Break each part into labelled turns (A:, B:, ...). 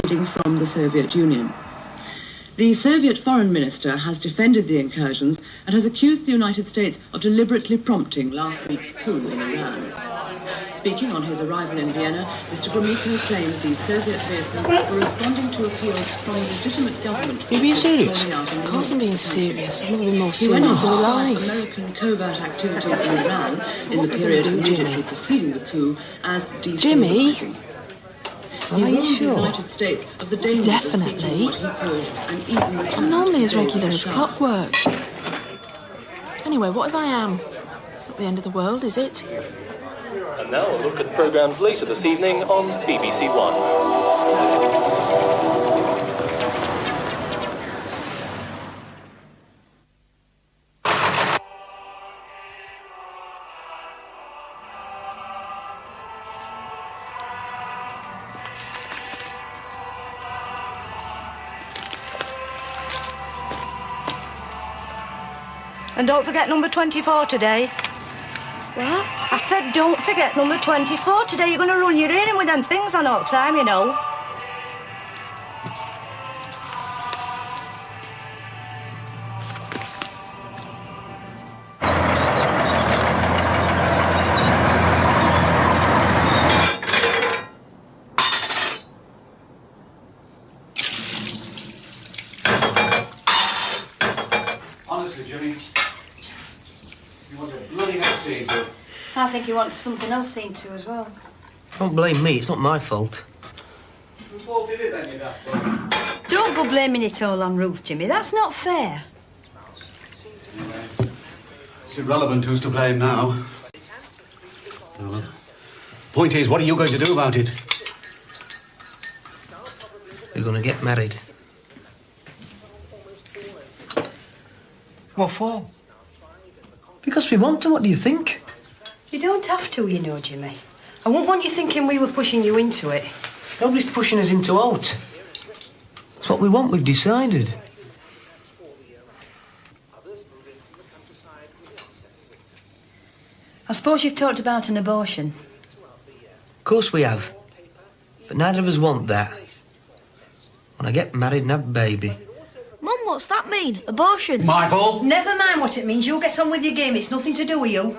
A: leading from the Soviet Union. The Soviet foreign minister has defended the incursions and has accused the United States of deliberately prompting last week's coup in Iran. Speaking on his arrival in Vienna, Mr. Gromyko claims these Soviet vehicles were responding to appeals from legitimate government.
B: Are you being serious? Of course I'm being serious. I've never been more serious in my life.
A: American covert activities in Iran in the period immediately preceding the coup as destabilizing.
B: Jimmy? Are you sure?
A: The United States of the danger
B: Definitely.
A: of what he called an easy return.
B: I'm normally as regular as clockwork. Anyway, what if I am? It's not the end of the world, is it?
C: And now a look at programmes later this evening on BBC One.
D: And don't forget number 24 today.
B: What?
D: I said don't forget number 24 today. You're going to run your ear in with them things on all the time, you know.
E: Honestly, Jimmy, you want your bloody head seen to.
D: I think he wants something else seen to as well.
F: Don't blame me, it's not my fault.
E: Whose fault is it then, you daft boy?
D: Don't go blaming it all on Ruth, Jimmy. That's not fair.
E: It's irrelevant who's to blame now. Well, point is, what are you going to do about it?
F: We're gonna get married.
E: What for?
F: Because we want to, what do you think?
D: You don't have to, you know, Jimmy. I won't want you thinking we were pushing you into it.
F: Nobody's pushing us into out. It's what we want, we've decided.
D: I suppose you've talked about an abortion.
F: Of course we have. But neither of us want that. When I get married and have a baby.
G: Mum, what's that mean? Abortion?
E: Michael!
D: Never mind what it means. You get on with your game. It's nothing to do with you.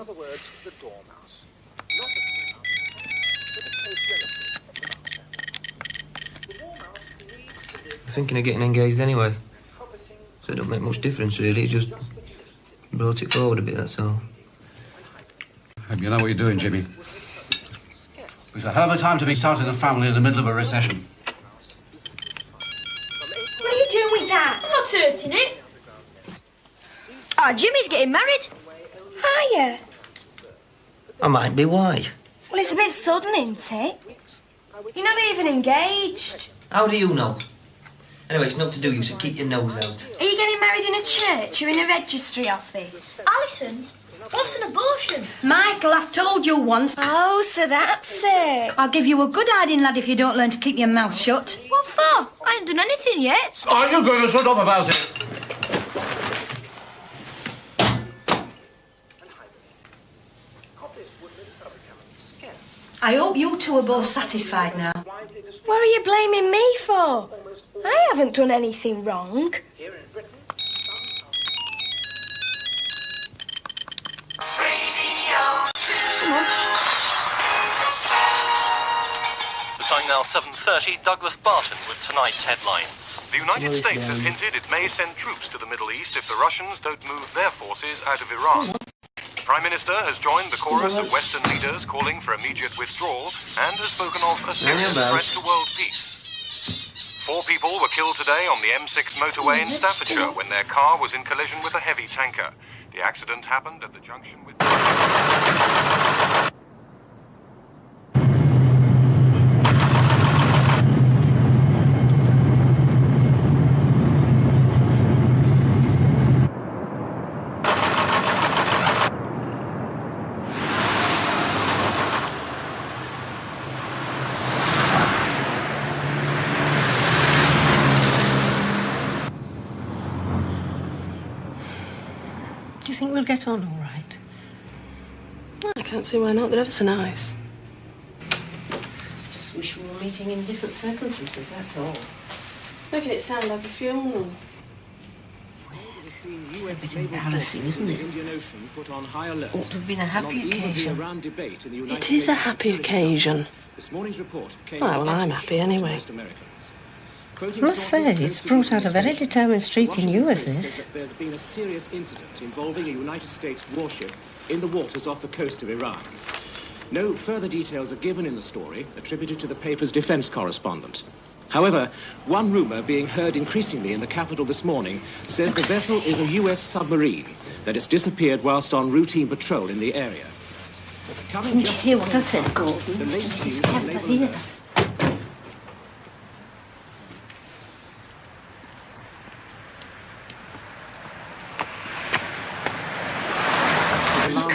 F: I'm thinking of getting engaged anyway. So it don't make much difference, really. It just brought it forward a bit, that's all.
E: You know what you're doing, Jimmy. It's a hell of a time to be starting a family in the middle of a recession.
G: What are you doing with that? I'm not hurting it. Ah, Jimmy's getting married. Are you?
F: I might be, why?
G: Well, it's a bit sudden, isn't it? You're not even engaged.
F: How do you know? Anyway, it's not to do you, so keep your nose out.
G: Are you getting married in a church or in a registry office? Alison, what's an abortion?
D: Michael, I've told you once.
G: Oh, so that's it.
D: I'll give you a good hiding, lad, if you don't learn to keep your mouth shut.
G: What for? I ain't done anything yet.
E: Are you going to shut up about it?
D: I hope you two are both satisfied now.
G: What are you blaming me for? I haven't done anything wrong.
C: The time now 7:30, Douglas Barton with tonight's headlines. The United States has hinted it may send troops to the Middle East if the Russians don't move their forces out of Iran. The Prime Minister has joined the chorus of Western leaders calling for immediate withdrawal and has spoken of a serious threat to world peace. 4 people were killed today on the M6 motorway in Staffordshire when their car was in collision with a heavy tanker. The accident happened at the junction with...
B: Do you think we'll get on all right? I can't see why not. They're ever so nice.
H: wish we were meeting in different circumstances, that's all.
B: Making it sound like a funeral.
H: It's a bit embarrassing, isn't it? Ought to have been a happy occasion.
B: It is a happy occasion. Well, I'm happy anyway.
H: I must say, it's brought out a very determined streak in you, as this.
I: There's been a serious incident involving a United States warship in the waters off the coast of Iran. No further details are given in the story, attributed to the paper's defense correspondent. However, one rumor being heard increasingly in the capital this morning says the vessel is a US submarine that has disappeared whilst on routine patrol in the area.
H: Didn't you hear what I said, Gordon? Mr. Mrs. Kemper here.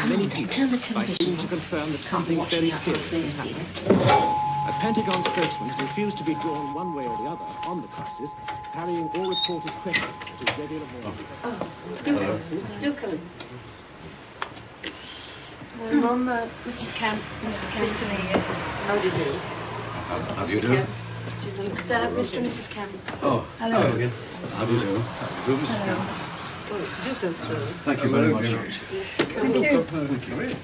I: Many people by seeming to confirm that something very serious has happened. A Pentagon spokesman has refused to be drawn one way or the other on the crisis, parrying all reporters' questions at his regular morning.
H: Do come.
B: Mum, Mrs. Kemp. Mr. Kemp.
H: Mr. Lee. How do you do?
E: How do you do?
B: Dad, Mr. and Mrs. Kemp.
E: Oh, hello again. How do you do? Hello, Mrs. Kemp.
H: Do go through.
E: Thank you very much.
H: Thank you.
E: Thank you.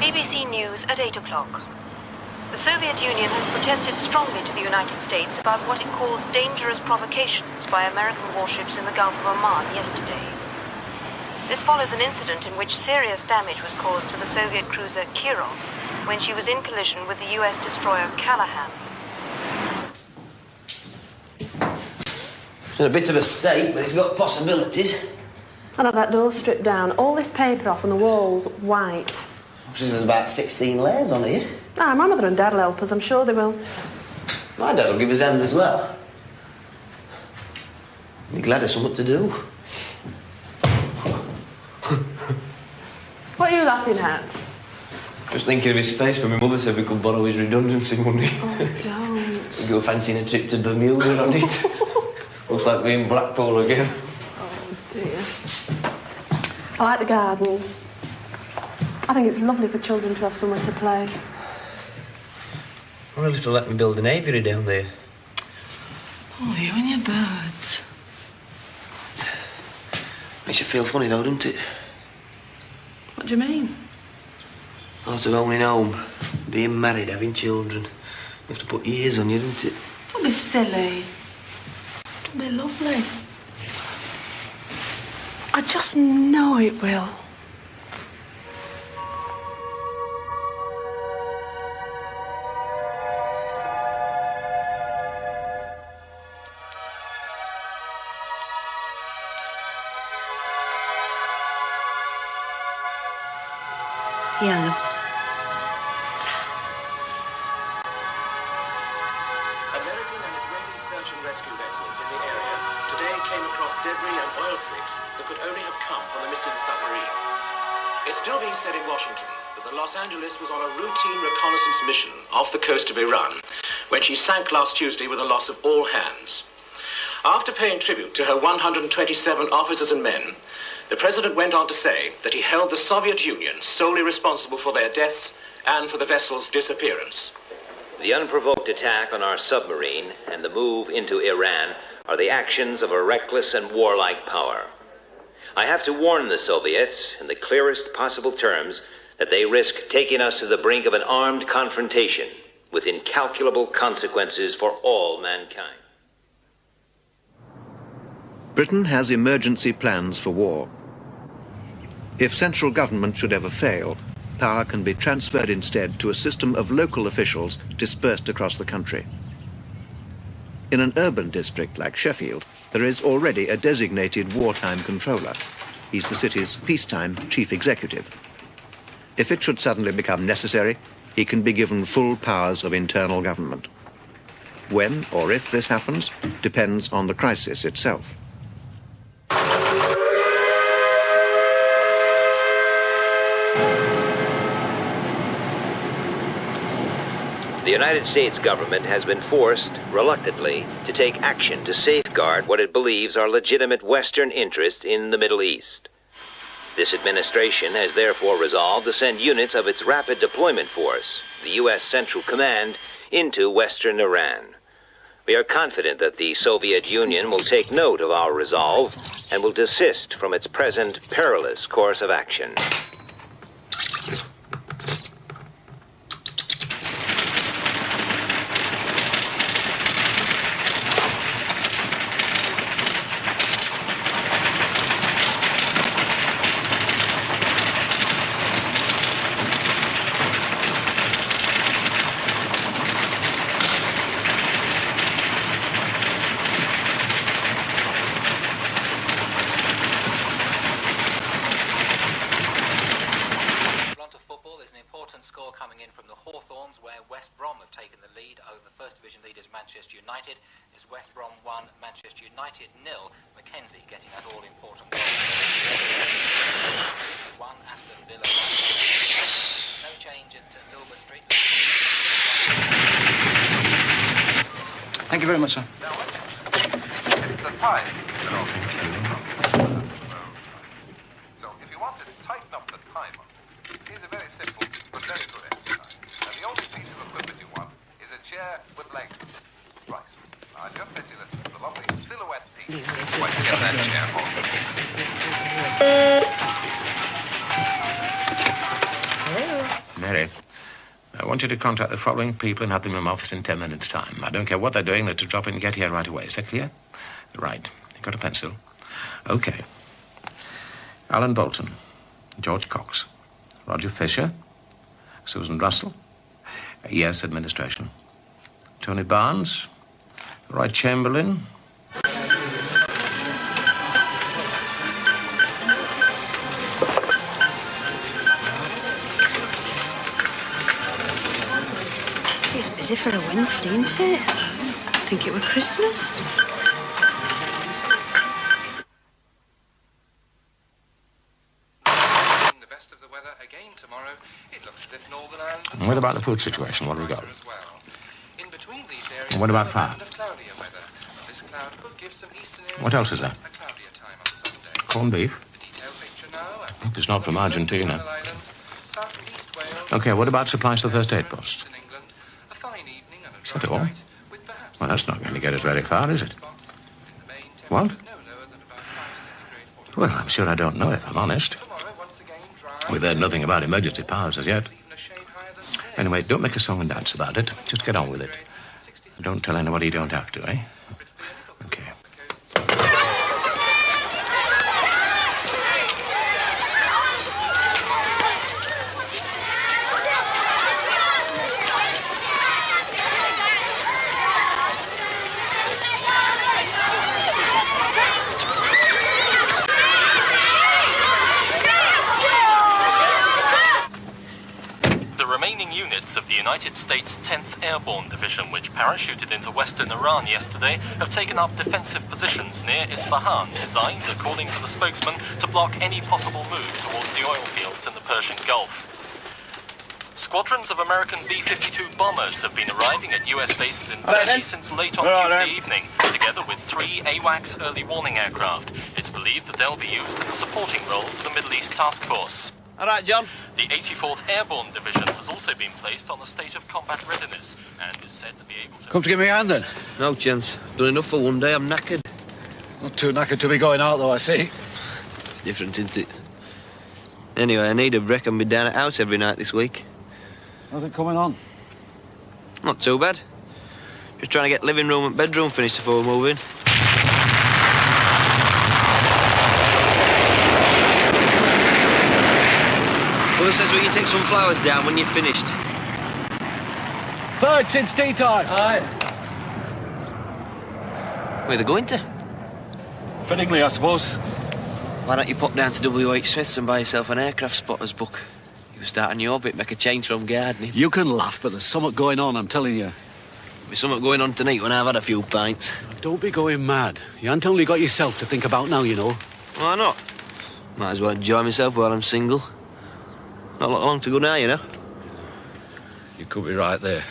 J: BBC News at 8 o'clock. The Soviet Union has protested strongly to the United States about what it calls dangerous provocations by American warships in the Gulf of Oman yesterday. This follows an incident in which serious damage was caused to the Soviet cruiser Kirov when she was in collision with the US destroyer Callahan.
F: It's in a bit of a state, but it's got possibilities.
B: I'll have that door stripped down, all this paper off and the walls white.
F: There's about 16 layers on here.
B: Ah, my mother and dad will help us, I'm sure they will.
F: My dad will give his hand as well. Be glad of something to do.
B: What are you laughing at?
F: Just thinking of his face when my mother said we could borrow his redundancy money.
B: Oh, don't.
F: We go fancying a trip to Bermuda on it. Looks like being Blackpool again.
B: Oh, dear. I like the gardens. I think it's lovely for children to have somewhere to play.
F: I wonder if they'll let me build an aviary down there.
B: Oh, you and your birds.
F: Makes you feel funny though, doesn't it?
B: What do you mean?
F: Thought of owning home, being married, having children. You have to put years on you, don't it?
B: Don't be silly. It'll be lovely. I just know it will.
H: Yeah, love.
I: American and Israeli search and rescue vessels in the area today came across debris and oil slicks that could only have come from the missing submarine. It's still being said in Washington that the Los Angeles was on a routine reconnaissance mission off the coast of Iran when she sank last Tuesday with the loss of all hands. After paying tribute to her 127 officers and men, the president went on to say that he held the Soviet Union solely responsible for their deaths and for the vessel's disappearance.
K: The unprovoked attack on our submarine and the move into Iran are the actions of a reckless and warlike power. I have to warn the Soviets in the clearest possible terms that they risk taking us to the brink of an armed confrontation with incalculable consequences for all mankind.
L: Britain has emergency plans for war. If central government should ever fail, power can be transferred instead to a system of local officials dispersed across the country. In an urban district like Sheffield, there is already a designated wartime controller. He's the city's peacetime chief executive. If it should suddenly become necessary, he can be given full powers of internal government. When or if this happens depends on the crisis itself.
K: The United States government has been forced, reluctantly, to take action to safeguard what it believes are legitimate Western interests in the Middle East. This administration has therefore resolved to send units of its Rapid Deployment Force, the U.S. Central Command, into Western Iran. We are confident that the Soviet Union will take note of our resolve and will desist from its present perilous course of action.
M: Manchester United is West Brom 1, Manchester United 0. Mackenzie getting that all-important goal. 1, Aston Villa 1. No change at Wilbur Street.
E: Thank you very much, sir.
N: It's the time. So, if you want to tighten up the time on it, here's a very simple but very good exercise. And the only piece of equipment you want is a chair with legs. Right. Now, I'll just let you listen to the lovely silhouette piece. Why don't you get that chair for me?
O: Mary, I want you to contact the following people and have them in my office in 10 minutes' time. I don't care what they're doing, they're to drop in and get here right away. Is that clear? Right. You got a pencil? Okay. Alan Bolton, George Cox, Roger Fisher, Susan Russell, ES Administration, Tony Barnes, Roy Chamberlain.
G: It's busy for a Wednesday, isn't it? I think it was Christmas.
N: The best of the weather again tomorrow. It looks as if Northern Ireland.
O: And what about the food situation? What have we got?
N: In between these areas,
O: And what about fire?
N: cloudier weather. This cloud could give some eastern areas
O: What else is there?
N: a cloudier time on Sunday.
O: Corned beef?
N: Detailed picture now.
O: Hope it's not from Argentina.
N: South and East Wales.
O: Okay, what about supplies to the first aid post?
N: A fine evening and a
O: Is that all? Well, that's not going to get us very far, is it? What? Well, I'm sure I don't know, if I'm honest. We've heard nothing about emergency powers as yet. Anyway, don't make a song and dance about it. Just get on with it. Don't tell anybody you don't have to, eh? Okay.
C: Of the United States 10th Airborne Division, which parachuted into western Iran yesterday, have taken up defensive positions near Isfahan, designed, according to the spokesman, to block any possible move towards the oil fields in the Persian Gulf. Squadrons of American B-52 bombers have been arriving at US bases in Turkey since late on Tuesday evening, together with 3 AWACS early warning aircraft. It's believed that they'll be used in a supporting role to the Middle East Task Force.
F: All right, John.
C: The 84th Airborne Division has also been placed on the state of combat readiness and is said to be able to...
E: Come to give me a hand, then?
F: No chance. Done enough for one day, I'm knackered.
E: Not too knackered to be going out, though, I see.
F: It's different, isn't it? Anyway, I need a break and be down at house every night this week.
E: How's it coming on?
F: Not too bad. Just trying to get living room and bedroom finished before we're moving. Mother says we can take some flowers down when you're finished.
E: Third since tea time.
F: Aye. Where are they going to?
E: Fittingly, I suppose.
F: Why don't you pop down to W.H. Smith's and buy yourself an aircraft spotter's book? You start a new orbit, make a change from gardening.
E: You can laugh, but there's something going on, I'm telling you.
F: There's something going on tonight when I've had a few pints.
E: Don't be going mad. You ain't only got yourself to think about now, you know.
F: Why not? Might as well enjoy myself while I'm single. Not long to go now, you know.
E: You could be right there.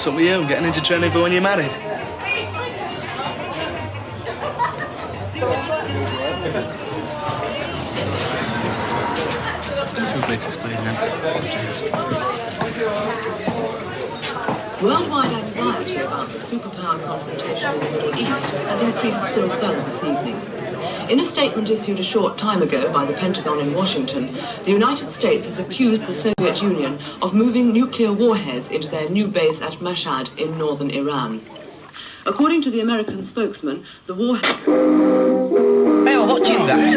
P: What's up with you? Getting into training for when you're married? Two glitters, please, man. Cheers.
A: Worldwide anxiety about the superpower confrontation in the Middle East has increased still further this evening. In a statement issued a short time ago by the Pentagon in Washington, the United States has accused the Soviet Union of moving nuclear warheads into their new base at Mashhad in northern Iran. According to the American spokesman, the warhead...
F: Hey, I'm watching that.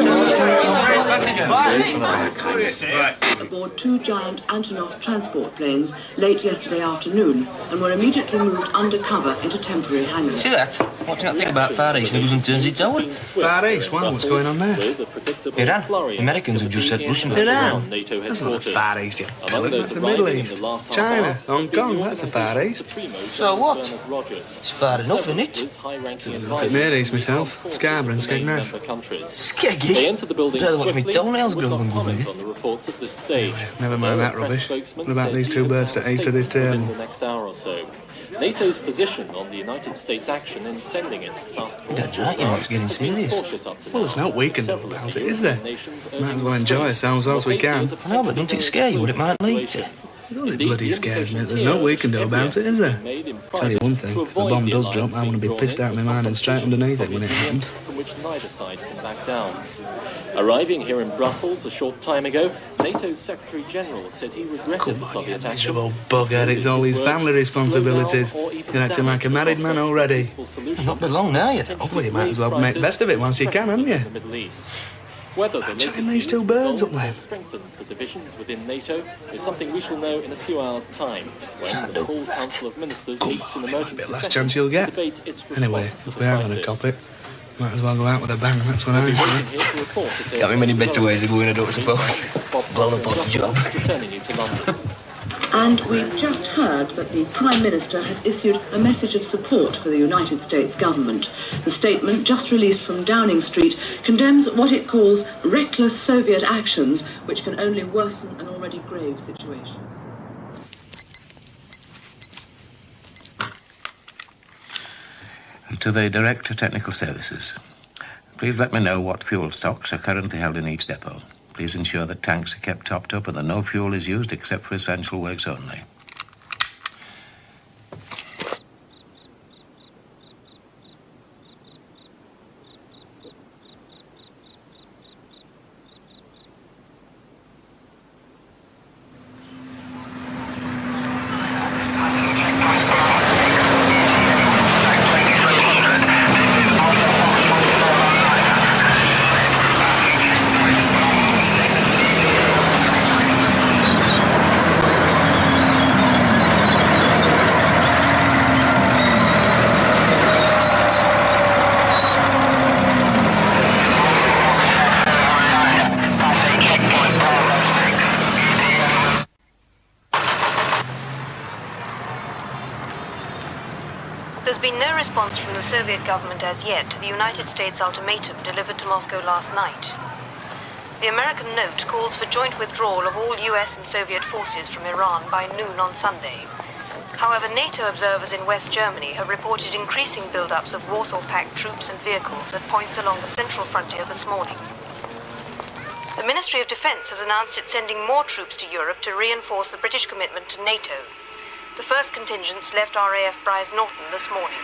A: Aboard two giant Antonov transport planes late yesterday afternoon and were immediately moved undercover into temporary hangars.
F: See that? Watching that thing about Far East and it doesn't turn its over.
P: Far East? Wow, what's going on there?
F: Iran. Americans have just said Russian.
P: Iran? That's not the Far East, you pillar. That's the Middle East. China, Hong Kong, that's the Far East.
F: So what? It's far enough, isn't it?
P: I'm to Near East myself. Scarborough and Skegness.
F: Skeggy? I'd rather watch me toenails grow than go there.
P: Anyway, never mind that rubbish. What about these two birds to east of this table?
I: NATO's position on the United States action in sending its task force...
F: That's right, you know, it's getting serious.
P: Well, there's no we can do about it, is there? Might as well enjoy ourselves whilst we can.
F: I know, but don't it scare you what it might lead to?
P: Well, it bloody scares me. There's no we can do about it, is there? Tell you one thing, if the bomb does drop, I want to be pissed out of my mind and straight underneath it when it happens.
I: From which neither side can back down. Arriving here in Brussels a short time ago, NATO's Secretary-General said he regretted the Soviet action.
P: Miserable bugger, it's all his family responsibilities. You're acting like a married man already.
F: Not been long now yet.
P: Well, you might as well make the best of it whilst you can, haven't you? I'm chatting these two birds up there.
I: Strengthens the divisions within NATO is something we shall know in a few hours' time, when the full Council of Ministers meets in emergency
P: Bit last chance you'll get. Anyway, if we are going to cop it, might as well go out with a bang, that's what I say.
F: Got me many better ways of going, I don't suppose. Blown up on the job.
A: And we've just heard that the Prime Minister has issued a message of support for the United States government. The statement, just released from Downing Street, condemns what it calls reckless Soviet actions, which can only worsen an already grave situation.
O: To the Director Technical Services. Please let me know what fuel stocks are currently held in each depot. Please ensure that tanks are kept topped up and that no fuel is used except for essential works only.
J: There's been no response from the Soviet government as yet to the United States ultimatum delivered to Moscow last night. The American note calls for joint withdrawal of all US and Soviet forces from Iran by noon on Sunday. However, NATO observers in West Germany have reported increasing build-ups of Warsaw-Pact troops and vehicles at points along the central frontier this morning. The Ministry of Defense has announced it's sending more troops to Europe to reinforce the British commitment to NATO. The first contingents left RAF Brize Norton this morning.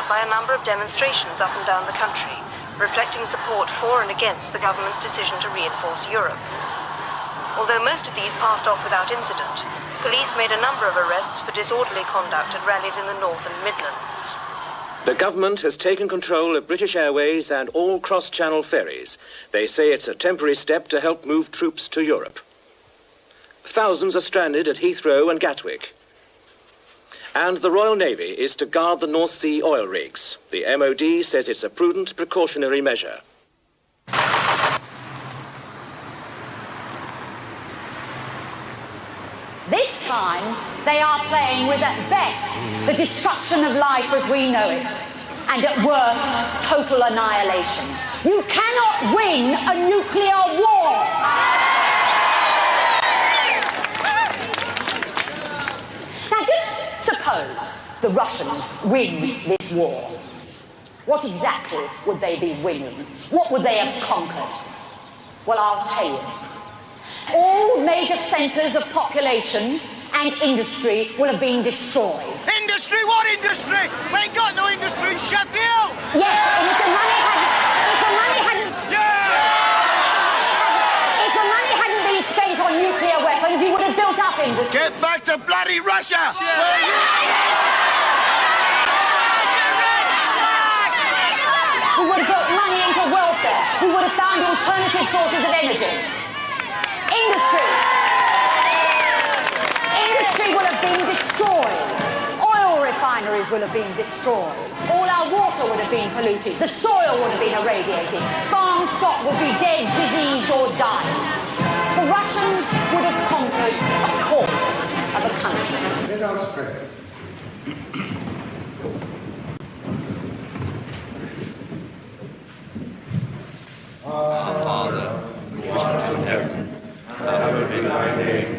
J: By a number of demonstrations up and down the country, reflecting support for and against the government's decision to reinforce Europe. Although most of these passed off without incident, police made a number of arrests for disorderly conduct at rallies in the North and Midlands.
I: The government has taken control of British Airways and all cross-channel ferries. They say it's a temporary step to help move troops to Europe. Thousands are stranded at Heathrow and Gatwick. And the Royal Navy is to guard the North Sea oil rigs. The MOD says it's a prudent precautionary measure.
Q: This time, they are playing with, at best, the destruction of life as we know it, and at worst, total annihilation. You cannot win a nuclear war! Now, just suppose the Russians win this war. What exactly would they be winning? What would they have conquered? Well, I'll tell you. All major centres of population and industry will have been destroyed.
R: Industry? What industry? We ain't got no industry in Sheffield!
Q: Yes, and if the money hadn't been spent on nuclear weapons, you would have built up industry.
R: Get back to bloody Russia!
Q: We would have put money into welfare. We would have found alternative sources of energy. Industry will have been destroyed. Oil refineries will have been destroyed. All our water would have been polluted. The soil would have been irradiated. Farm stock would be dead, diseased or dying. The Russians would have conquered a corpse of a country.
S: Let us pray.
T: Our Father, who art in heaven, hallowed be thy name.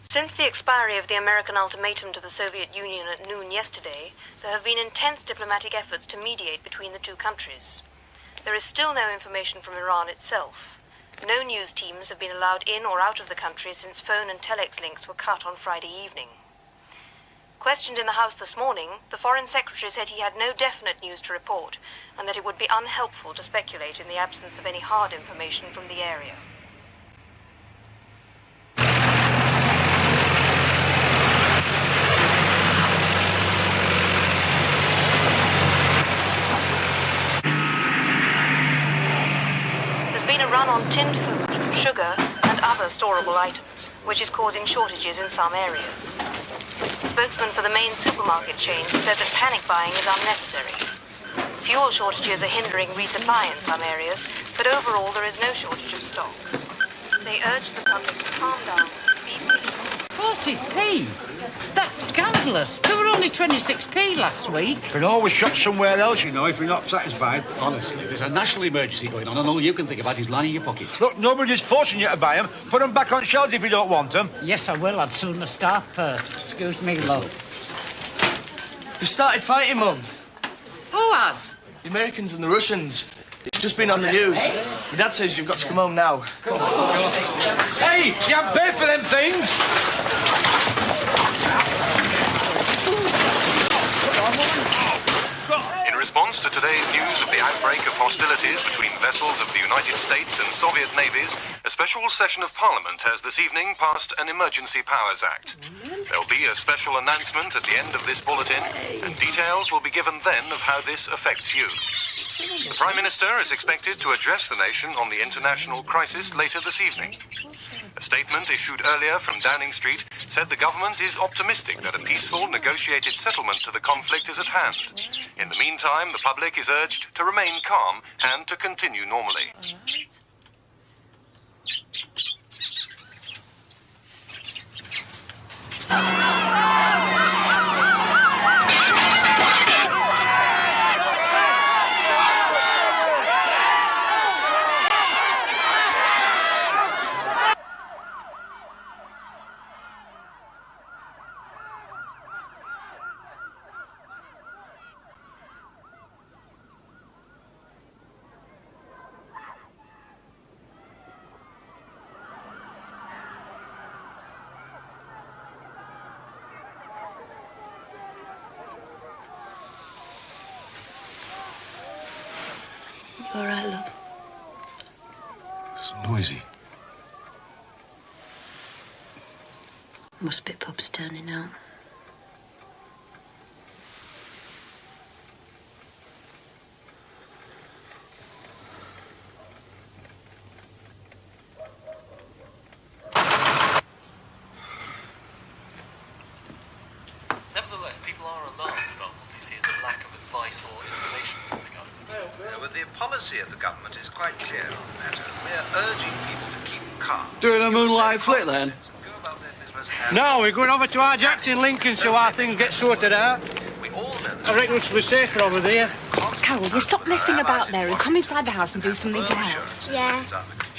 J: Since the expiry of the American ultimatum to the Soviet Union at noon yesterday, there have been intense diplomatic efforts to mediate between the two countries. There is still no information from Iran itself. No news teams have been allowed in or out of the country since phone and telex links were cut on Friday evening. Questioned in the House this morning, the Foreign Secretary said he had no definite news to report and that it would be unhelpful to speculate in the absence of any hard information from the area. There's been a run on tinned food, sugar, and other storable items, which is causing shortages in some areas. Spokesman for the main supermarket chain said that panic buying is unnecessary. Fuel shortages are hindering resupply in some areas, but overall there is no shortage of stocks. They urge the public to calm down.
H: 40p? That's scandalous. They were only 26p last week.
S: You can always shop somewhere else, you know, if you're not satisfied.
E: Honestly, there's a national emergency going on and all you can think about is lining your pockets.
S: Look, nobody's forcing you to buy them. Put them back on shelves if you don't want them.
H: Yes, I will. I'd sooner starve first. Excuse me, love.
U: They started fighting, Mum.
H: Who has?
U: The Americans and the Russians. It's just been on the news. My dad says you've got to come home now.
S: Come on. Hey, you haven't paid for them things.
C: In response to today's news of the outbreak of hostilities between vessels of the United States and Soviet navies, a special session of Parliament has this evening passed an Emergency Powers Act. There'll be a special announcement at the end of this bulletin, and details will be given then of how this affects you. The Prime Minister is expected to address the nation on the international crisis later this evening. A statement issued earlier from Downing Street said the government is optimistic that a peaceful, negotiated settlement to the conflict is at hand. In the meantime, the public is urged to remain calm and to continue normally.
D: All right, love.
E: It's noisy.
D: Must be pubs turning out.
C: Nevertheless, people are alarmed about what they see as a lack of advice or information from the government.
V: But the policy of the government is quite clear on the matter. We're urging people to keep calm.
S: Doing a moonlight flick then? No, we're going over to Ajax in Lincoln so our things get sorted out. I reckon we're safer over there.
W: Carol, you stop messing about there and come inside the house and do something to help.
G: Yeah.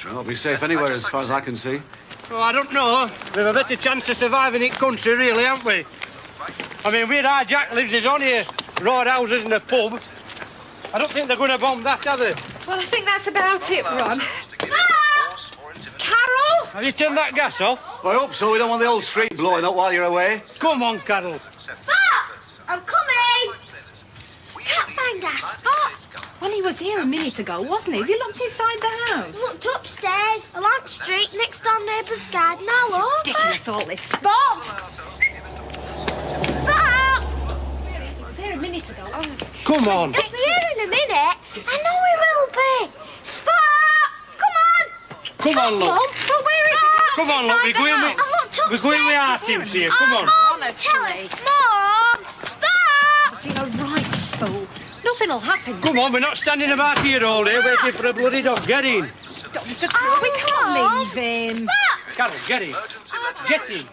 E: We'll not be safe anywhere as far as I can see.
S: Well, I don't know. We've a better chance of surviving in country, really, haven't we? I mean, where our Jack lives is on here. Road houses and a pub. I don't think they're going to bomb that, are they?
W: Well, I think that's about it, Ron. Carol!
S: Have you turned that gas off?
E: I hope so. We don't want the whole street blowing up while you're away.
S: Come on, Carol.
G: Spot! I'm coming! Can't find our Spot.
W: Well, he was here a minute ago, wasn't he? Have you looked inside the house?
G: Looked upstairs, along the street, next door neighbour's garden, all over.
W: Ridiculous, all this. Spot!
G: Spot!
W: He was here a minute ago.
S: Come on.
G: He'll be here in a minute. I know he will be. Spot! Come on!
S: Come on, look.
W: Well, where is he?
S: Come on, look. We're going with our teams here. Come on.
W: Honestly.
G: Mom! Spot!
W: You're a right fool. Nothing'll happen.
S: Come on, we're not standing about here all day waiting for a bloody dog. Get in.
W: Mr. Crow, we can't leave him.
S: Carol, get in. Get in.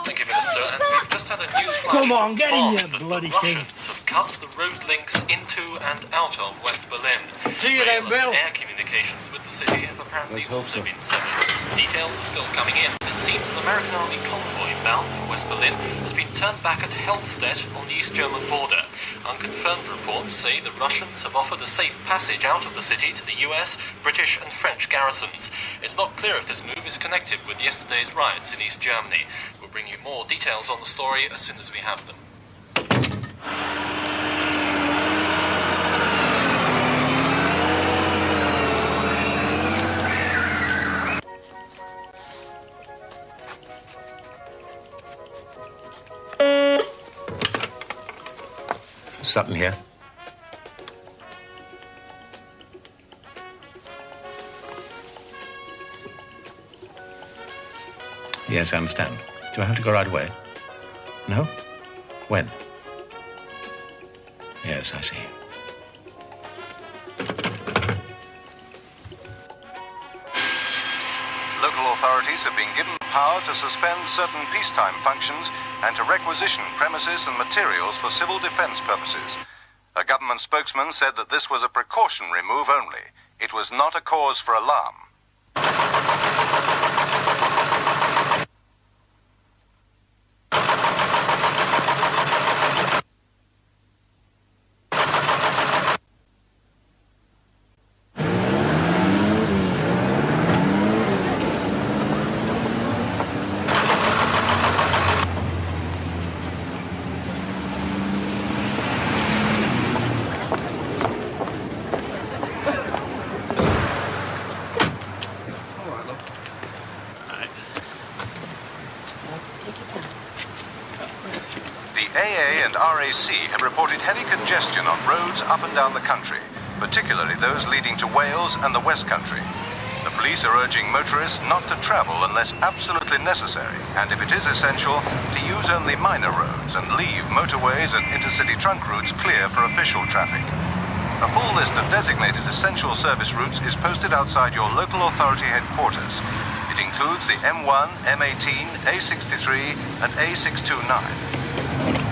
C: Thank you, Minister. And we've just had a news flash.
S: Come on, get in,
C: that
S: you bloody
C: the
S: thing.
C: Russians have cut the road links into and out of West Berlin.
S: See you then, Bill.
C: Air communications with the city have apparently also been severed. Details are still coming in. It seems an American Army convoy bound for West Berlin has been turned back at Helmstedt on the East German border. Unconfirmed reports say the Russians have offered a safe passage out of the city to the US, British and French garrisons. It's not clear if this move is connected with yesterday's riots in East Germany. We'll bring you more details on the story as soon as we have them.
O: Sutton here. Yes, I understand. Do I have to go right away? No? When? Yes, I see.
V: Local authorities have been given power to suspend certain peacetime functions and to requisition premises and materials for civil defense purposes. A government spokesman said that this was a precautionary move only. It was not a cause for alarm. Have reported heavy congestion on roads up and down the country, particularly those leading to Wales and the West Country. The police are urging motorists not to travel unless absolutely necessary, and if it is essential, to use only minor roads and leave motorways and intercity trunk routes clear for official traffic. A full list of designated essential service routes is posted outside your local authority headquarters. It includes the M1, M18, A63, and A629.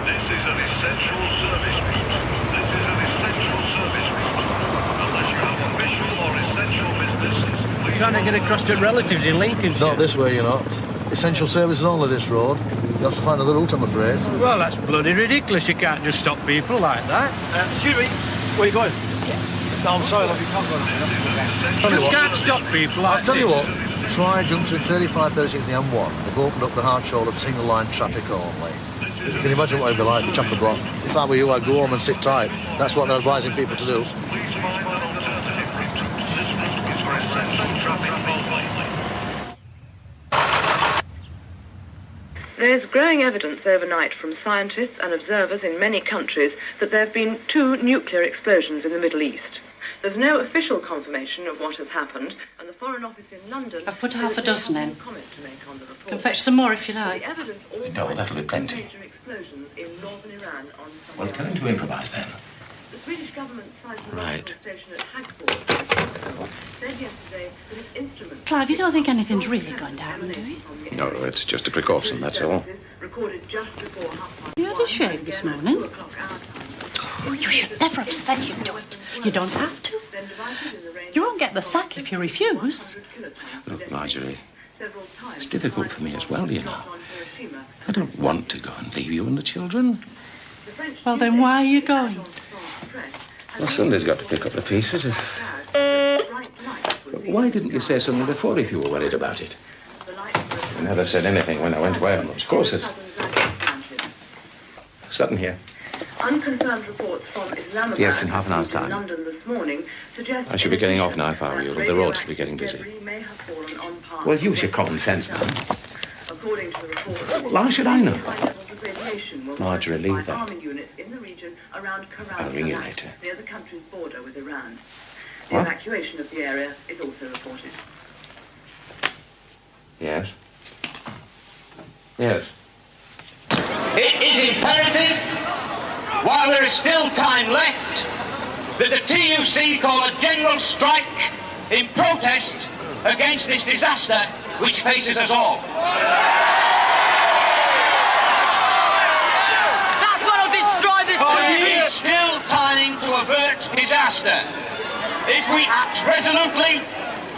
T: This is an essential service route. This is
S: trying to get across to relatives in Lincolnshire.
B: Not this way, you're not. Essential services only this road. You'll have to find another route, I'm afraid.
S: Well, that's bloody ridiculous. You can't just stop people like that.
B: Excuse me. Where are you going? No, I'm sorry, love, you can't go there.
S: You just can't stop people like
B: I'll tell you
S: this.
B: what. Try junction 35, 36, the M1. They've opened up the hard shoulder for single-line traffic only. Can you imagine what it'd be like? Chock-a-block. If I were you, I'd go home and sit tight. That's what they're advising people to do.
A: There's growing evidence overnight from scientists and observers in many countries that there have been 2 nuclear explosions in the Middle East. There's no official confirmation of what has happened, and the Foreign Office in London...
K: I've put half a dozen in. Can fetch some more if you like.
O: No, that'll be plenty. Well, tell him to improvise then.
A: The Swedish government cited the
O: Right.
A: station at Hagfors said yesterday that its instruments...
K: Clive, you don't think anything's really going to happen, do you?
O: No, it's just a precaution, that's all.
A: recorded just before 5:30.
K: You had a shave this morning. Oh, you should never have said you'd do it. You don't have to. You won't get the sack if you refuse.
O: Look, Marjorie, it's difficult for me as well, you know. I don't want to go and leave you and the children.
K: Well, then why are you going?
O: Well, somebody's got to pick up the pieces. Why didn't you say something before if you were worried about it? You never said anything when I went away on those courses. Sutton here.
A: Unconfirmed reports from Islamabad,
O: Yes, in half an hour's time.
A: London this morning suggest
O: I should be getting off now if I were you. The roads should be getting busy. Well, use your common sense, man.
A: According to the report,
O: Well, how should I know?
A: high levels of radiation were
O: Marjorie,
A: monitored
O: leave
A: by
O: that.
A: army units in the region around Karaj
O: I'll ring you
A: Kalat,
O: later.
A: near the country's border with Iran. The
O: What?
A: evacuation of the area is also reported.
O: Yes? Yes.
L: It is imperative, while there is still time left, that the TUC call a general strike in protest against this disaster which faces us all.
R: That's what'll destroy this country!
L: There is still time to avert disaster if we act resolutely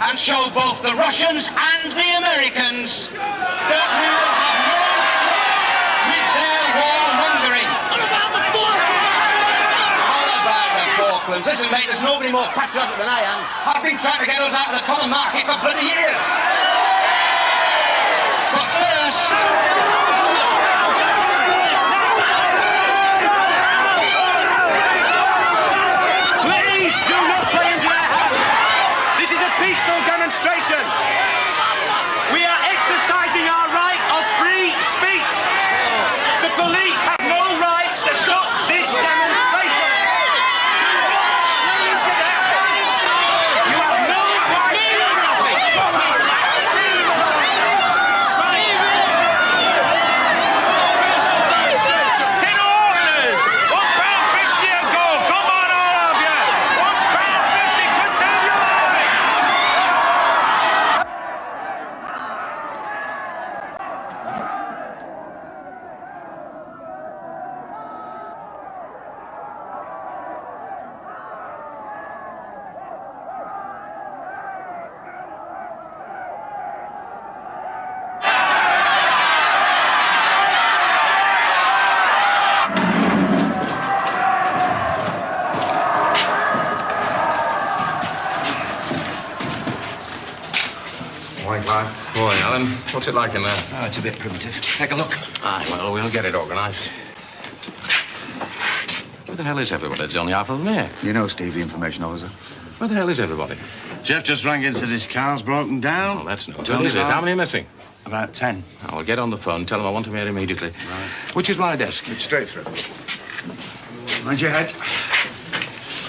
L: and show both the Russians and the Americans that we will have no trouble with their warmongering. All about the Falklands. Listen, mate, there's nobody more patriotic than I am. I've been trying to get us out of the common market for bloody years. But first...
S: Please do not play into their hands. This is a peaceful demonstration. We are exercising our right of free speech. The police have no right to stop this demonstration. You have no right to speak. Ten orders! £1.50 a go! Come on, all of you! £1.50, continue!
O: Morning, Clive. Morning, Alan. What's it like in there?
E: Oh, it's a bit primitive. Take a look.
O: Aye, well, we'll get it organised. Where the hell is everybody? There's only half of them here.
E: You know Steve, the information officer.
O: Where the hell is everybody?
E: Jeff just rang in, says his car's broken down.
O: Oh, that's no good, is it? How many are missing?
E: About 10.
O: I'll get on the phone, tell them I want them here immediately. Right. Which is my desk?
E: It's straight through. Mind your head.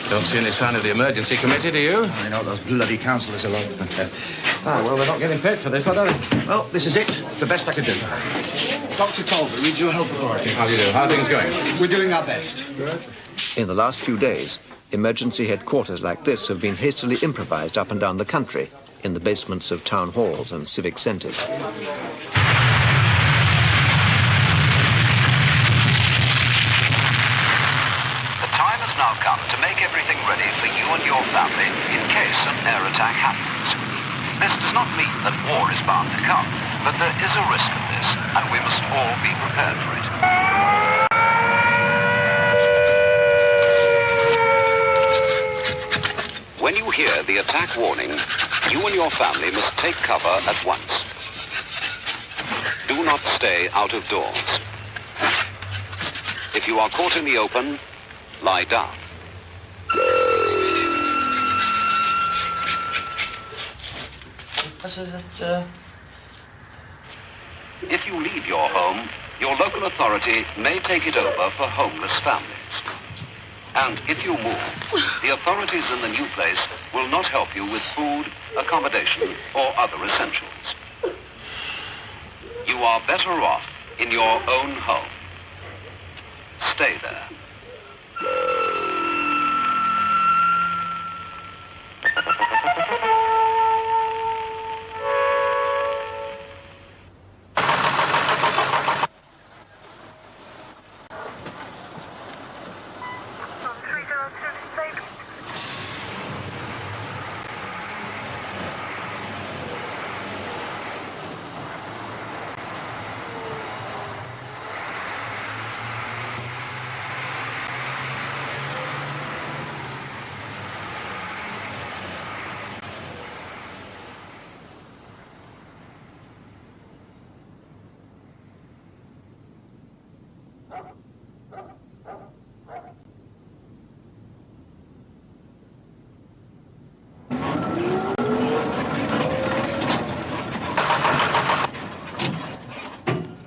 O: Don't see any sign of the emergency committee, do you?
E: I know what those bloody councillors are like.
O: Well, they're not getting paid for this, are they?
E: Well, this is it. It's the best I can do. Dr. Tolbert, Regional Health Authority.
O: How do you do? How are things going?
E: We're doing our best.
X: In the last few days, emergency headquarters like this have been hastily improvised up and down the country, in the basements of town halls and civic centres.
Y: The time has now come to make everything ready for you and your family in case an air attack happens. This does not mean that war is bound to come, but there is a risk of this, and we must all be prepared for it. When you hear the attack warning, you and your family must take cover at once. Do not stay out of doors. If you are caught in the open, lie down. If you leave your home, your local authority may take it over for homeless families. And if you move, the authorities in the new place will not help you with food, accommodation, or other essentials. You are better off in your own home. Stay there.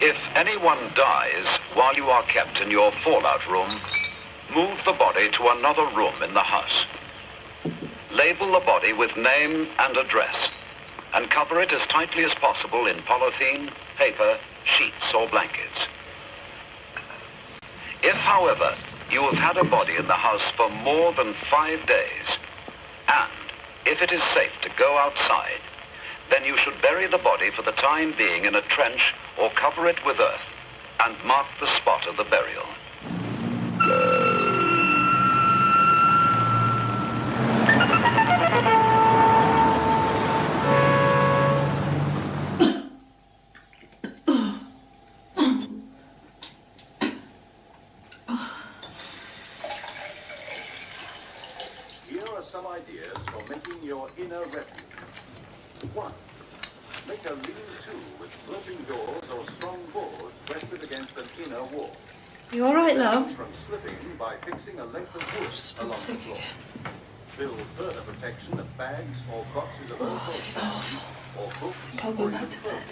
Y: If anyone dies while you are kept in your fallout room, move the body to another room in the house. Label the body with name and address, and cover it as tightly as possible in polythene, paper, sheets, or blankets. If, however, you have had a body in the house for more than 5 days, and if it is safe to go outside, then you should bury the body for the time being in a trench or cover it with earth and mark the spot of the burial.
V: Here are some ideas for making your inner refuge. 1. Make a lean-to with sloping doors or strong boards rested against an inner wall.
W: You all right, love?
V: From slipping by fixing a length of wood along the floor. Build further protection of bags or boxes of old or books.
W: Can't go back to bed.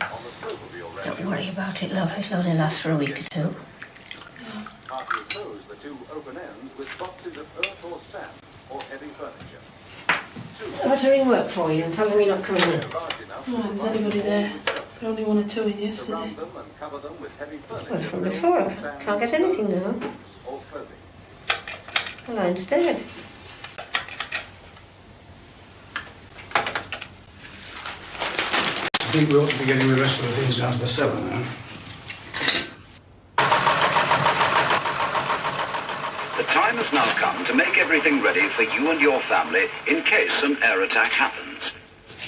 V: On the slope of your refuge.
D: Don't worry about it, love. It'll only last for a week or two.
V: Partly close the two open ends with boxes of earth or sand or heavy furniture.
D: I'll have to ring work for you and tell them you're not coming in.
W: Oh, there's anybody there? There only 1 or 2 in yesterday.
D: Well, some before. I can't get anything now. Well, I instead.
E: I think we ought to be getting the rest of the things down to the cellar now.
Y: The time has now come to make everything ready for you and your family in case an air attack happens.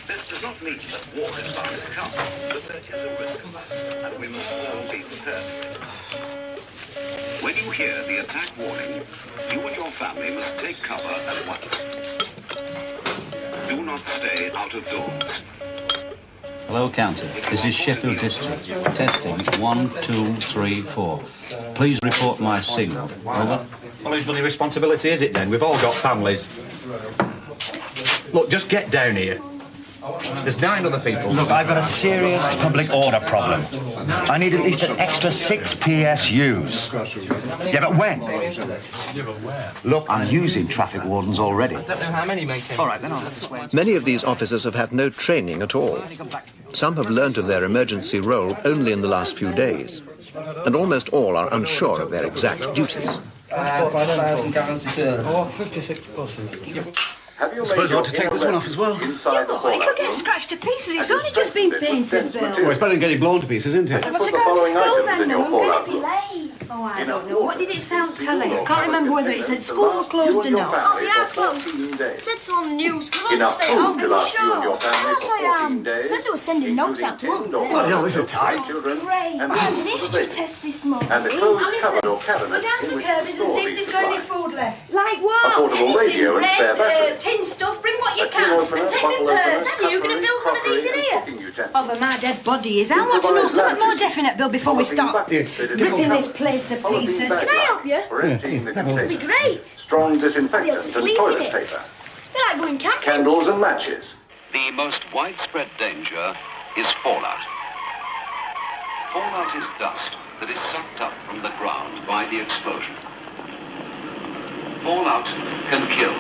Y: This does not mean that war is bound to come, but there is a risk of that, and we must all be prepared for it. When you hear the attack warning, you and your family must take cover at once. Do not stay out of doors.
F: Hello, County. This is Sheffield District. Testing 1, 2, 3, 4. Please report my signal. Over.
S: Well, whose bloody responsibility is it then? We've all got families. Look, just get down here. There's 9 other people.
I: Look, I've got a serious public order problem. I need at least an extra 6 PSUs. Yeah, but when? Look, I'm using traffic wardens already.
U: I don't know how many make it.
I: All right, then I'll have to wait.
X: Many of these officers have had no training at all. Some have learnt of their emergency role only in the last few days, and almost all are unsure of their exact duties.
F: 5,000 gallons a day. Oh, 56 buses.
V: I
E: suppose I ought to take this one off as well.
G: Oh, it'll get scratched to pieces. It's only just been painted, Bill.
E: Well, it's better than getting blown to pieces, isn't it?
G: What's it going to school then, Mum? I'm going to be late.
D: Oh, I don't know. What did it sound telling? I can't remember whether it said schools were closed or not.
G: Oh, they are closed. It said so on the news. Come on, stay home. Are you sure? Of course I am. Said they were sending notes out to all.
J: What hell is a type?
G: Great. We had an history test this morning.
V: And a closed cupboard or cabinet
D: Go down to Kirby's and see if they've got any food left.
G: Like what?
V: A portable radio and spare battery.
D: Tin stuff, bring what you can. And take me purse. Daddy, you going to build one of these in here? Over my dead body is. I want to know something more definite, Bill, before we start ripping this place to pieces.
G: Can I help you? That'd be great.
V: Strong disinfectant and
G: sleep
V: toilet
G: in it.
V: paper.
G: They're like going camping.
V: Candles and matches.
Y: The most widespread danger is fallout. Fallout is dust that is sucked up from the ground by the explosion. Fallout can kill.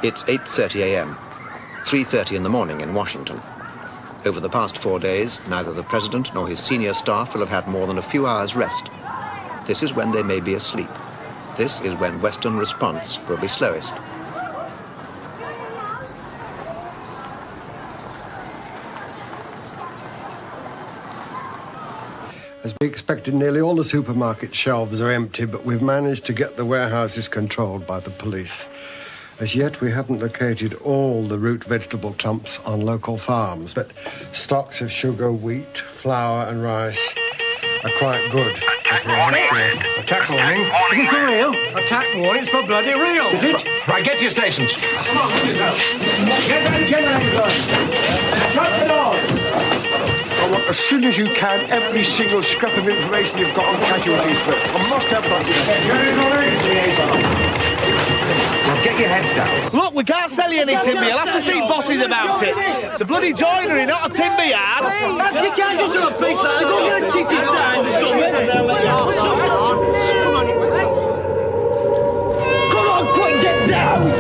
X: It's 8:30 a.m., 3:30 in the morning in Washington. Over the past 4 days, neither the president nor his senior staff will have had more than a few hours' rest. This is when they may be asleep. This is when Western response will be slowest.
M: As we expected, nearly all the supermarket shelves are empty, but we've managed to get the warehouses controlled by the police. As yet, we haven't located all the root vegetable clumps on local farms, but stocks of sugar, wheat, flour and rice are quite good.
J: Attack warning. Is it for real? Attack warning, it's for bloody real.
M: Is it?
J: Right, get to your stations. Come on, get yourself. Get that generator going. Shut the doors.
M: I want, as soon as you can, every single scrap of information you've got on casualties first. I must have that.
I: Now get your heads down.
R: Look, we can't sell you any timber. You'll have to see bosses about it. It's a bloody joinery, not a timber yard.
J: You can't just have a face like that. Go get a titty sign or something. Come on, quick, get down.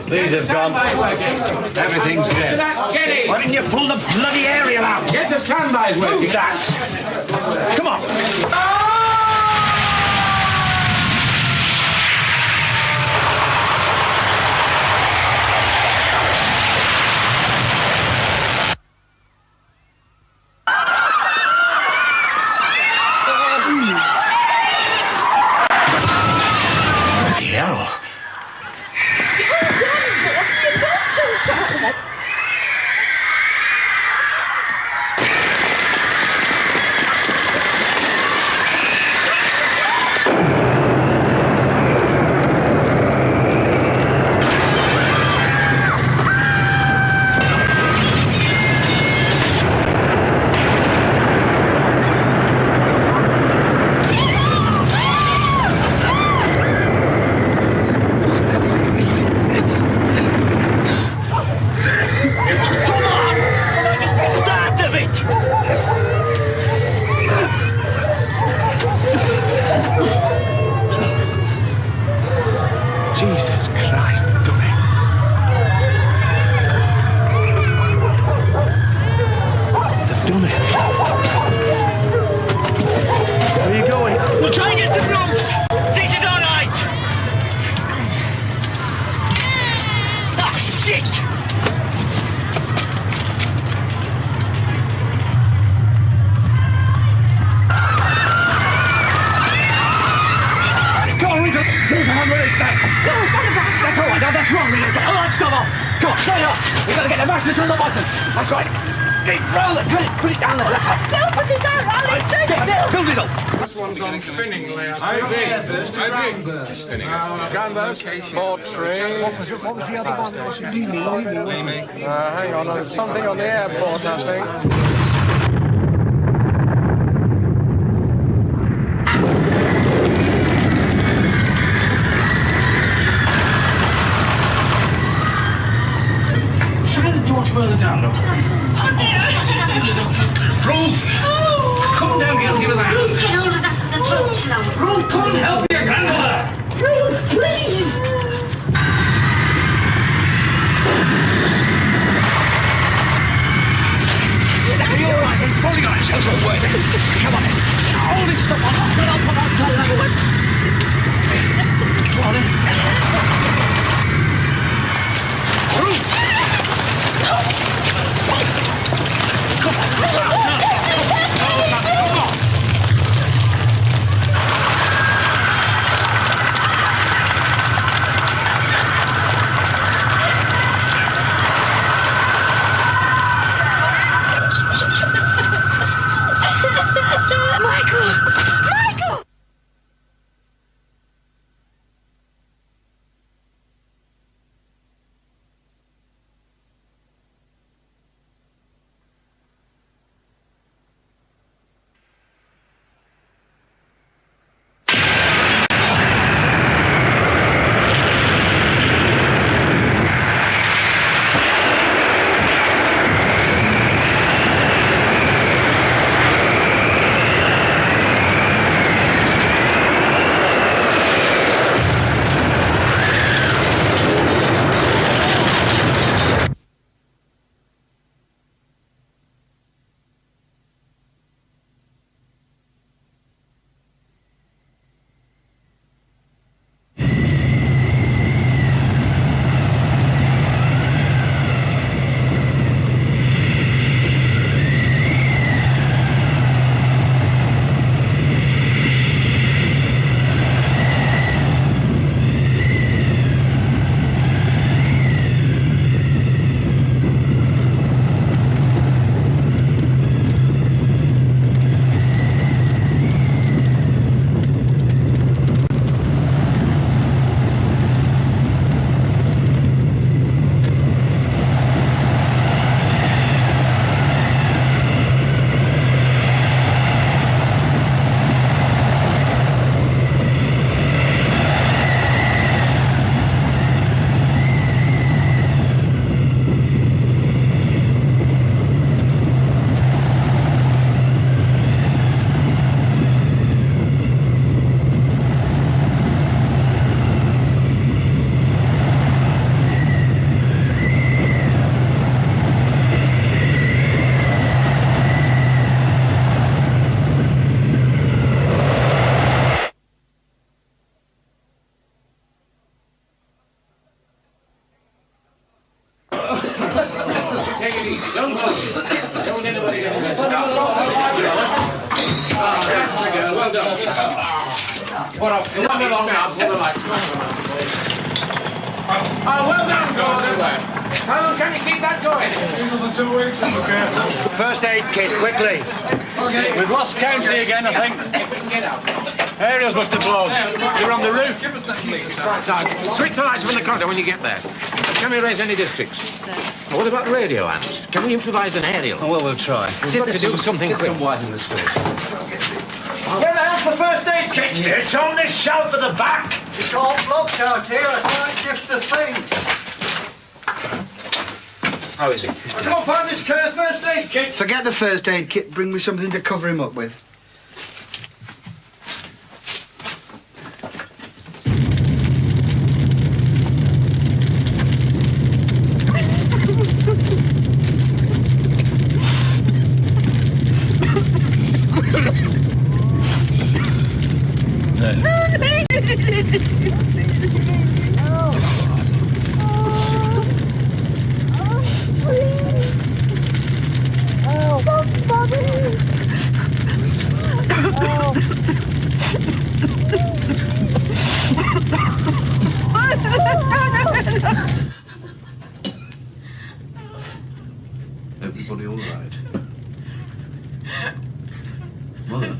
I: These have gone. Everything's dead.
J: Jenny!
I: Why didn't you pull the bloody aerial out?
J: Get the standbys working.
I: Move that. Come on.
J: Jesus Christ, they've done it. They've done it. Where are you going?
R: We'll try and get to Bruce. This is all right. Oh, shit.
J: Come on, Rita. There's a hammer in sight.
G: No, what about it?
J: That's all right. Now, that's wrong. We've got to get all that stuff off. Come on, straight up. We've got to get the mattress on the bottom. That's right. Deep, roll it. Put it down there. That's it.
G: Bill, put this out. Alice, take it.
J: Build it up.
N: This one's on finning layout. Canberra, Port 3.
M: What was the other one?
N: Leamy. Hang on, there's something on the airport, I think.
E: further down, look.
G: Oh, dear.
E: Ruth! Come down here and give us a hand.
G: Ruth, get hold of that on the torch now.
E: Ruth, come and help your grandmother.
G: Ruth, please.
E: Are you all right? It's probably got a shelter of work. Come on. Hold this stuff on. I'll put outside that way. Come on in. Ruth! Come on. Come on.
G: Michael!
O: Take it easy. Don't let anybody get in there. That's the girl. Well done. What up? You won't be long now. Pull the lights. Oh, well done, Gordon. How long can you keep that going?
I: Another 2 weeks, if we're careful. First aid kit, quickly.
O: Okay.
I: We've lost count here again, I think.
O: If we can get out.
I: Aerials must have blown. You're on the roof.
O: Right, now, switch the lights from the corridor when you get there. Can we raise any districts? Now, what about radio ants? Can we improvise an aerial?
F: Oh, well, we'll try.
O: We've got to do something quick.
F: Some white in the street.
I: Where the hell's the first aid kit? It's on this shelf at the back.
B: It's all blocked out here. I can't shift the thing.
O: How is he?
I: I can't find this first aid kit.
C: Forget the first aid kit. Bring me something to cover him up with.
F: Everybody all right? Mother?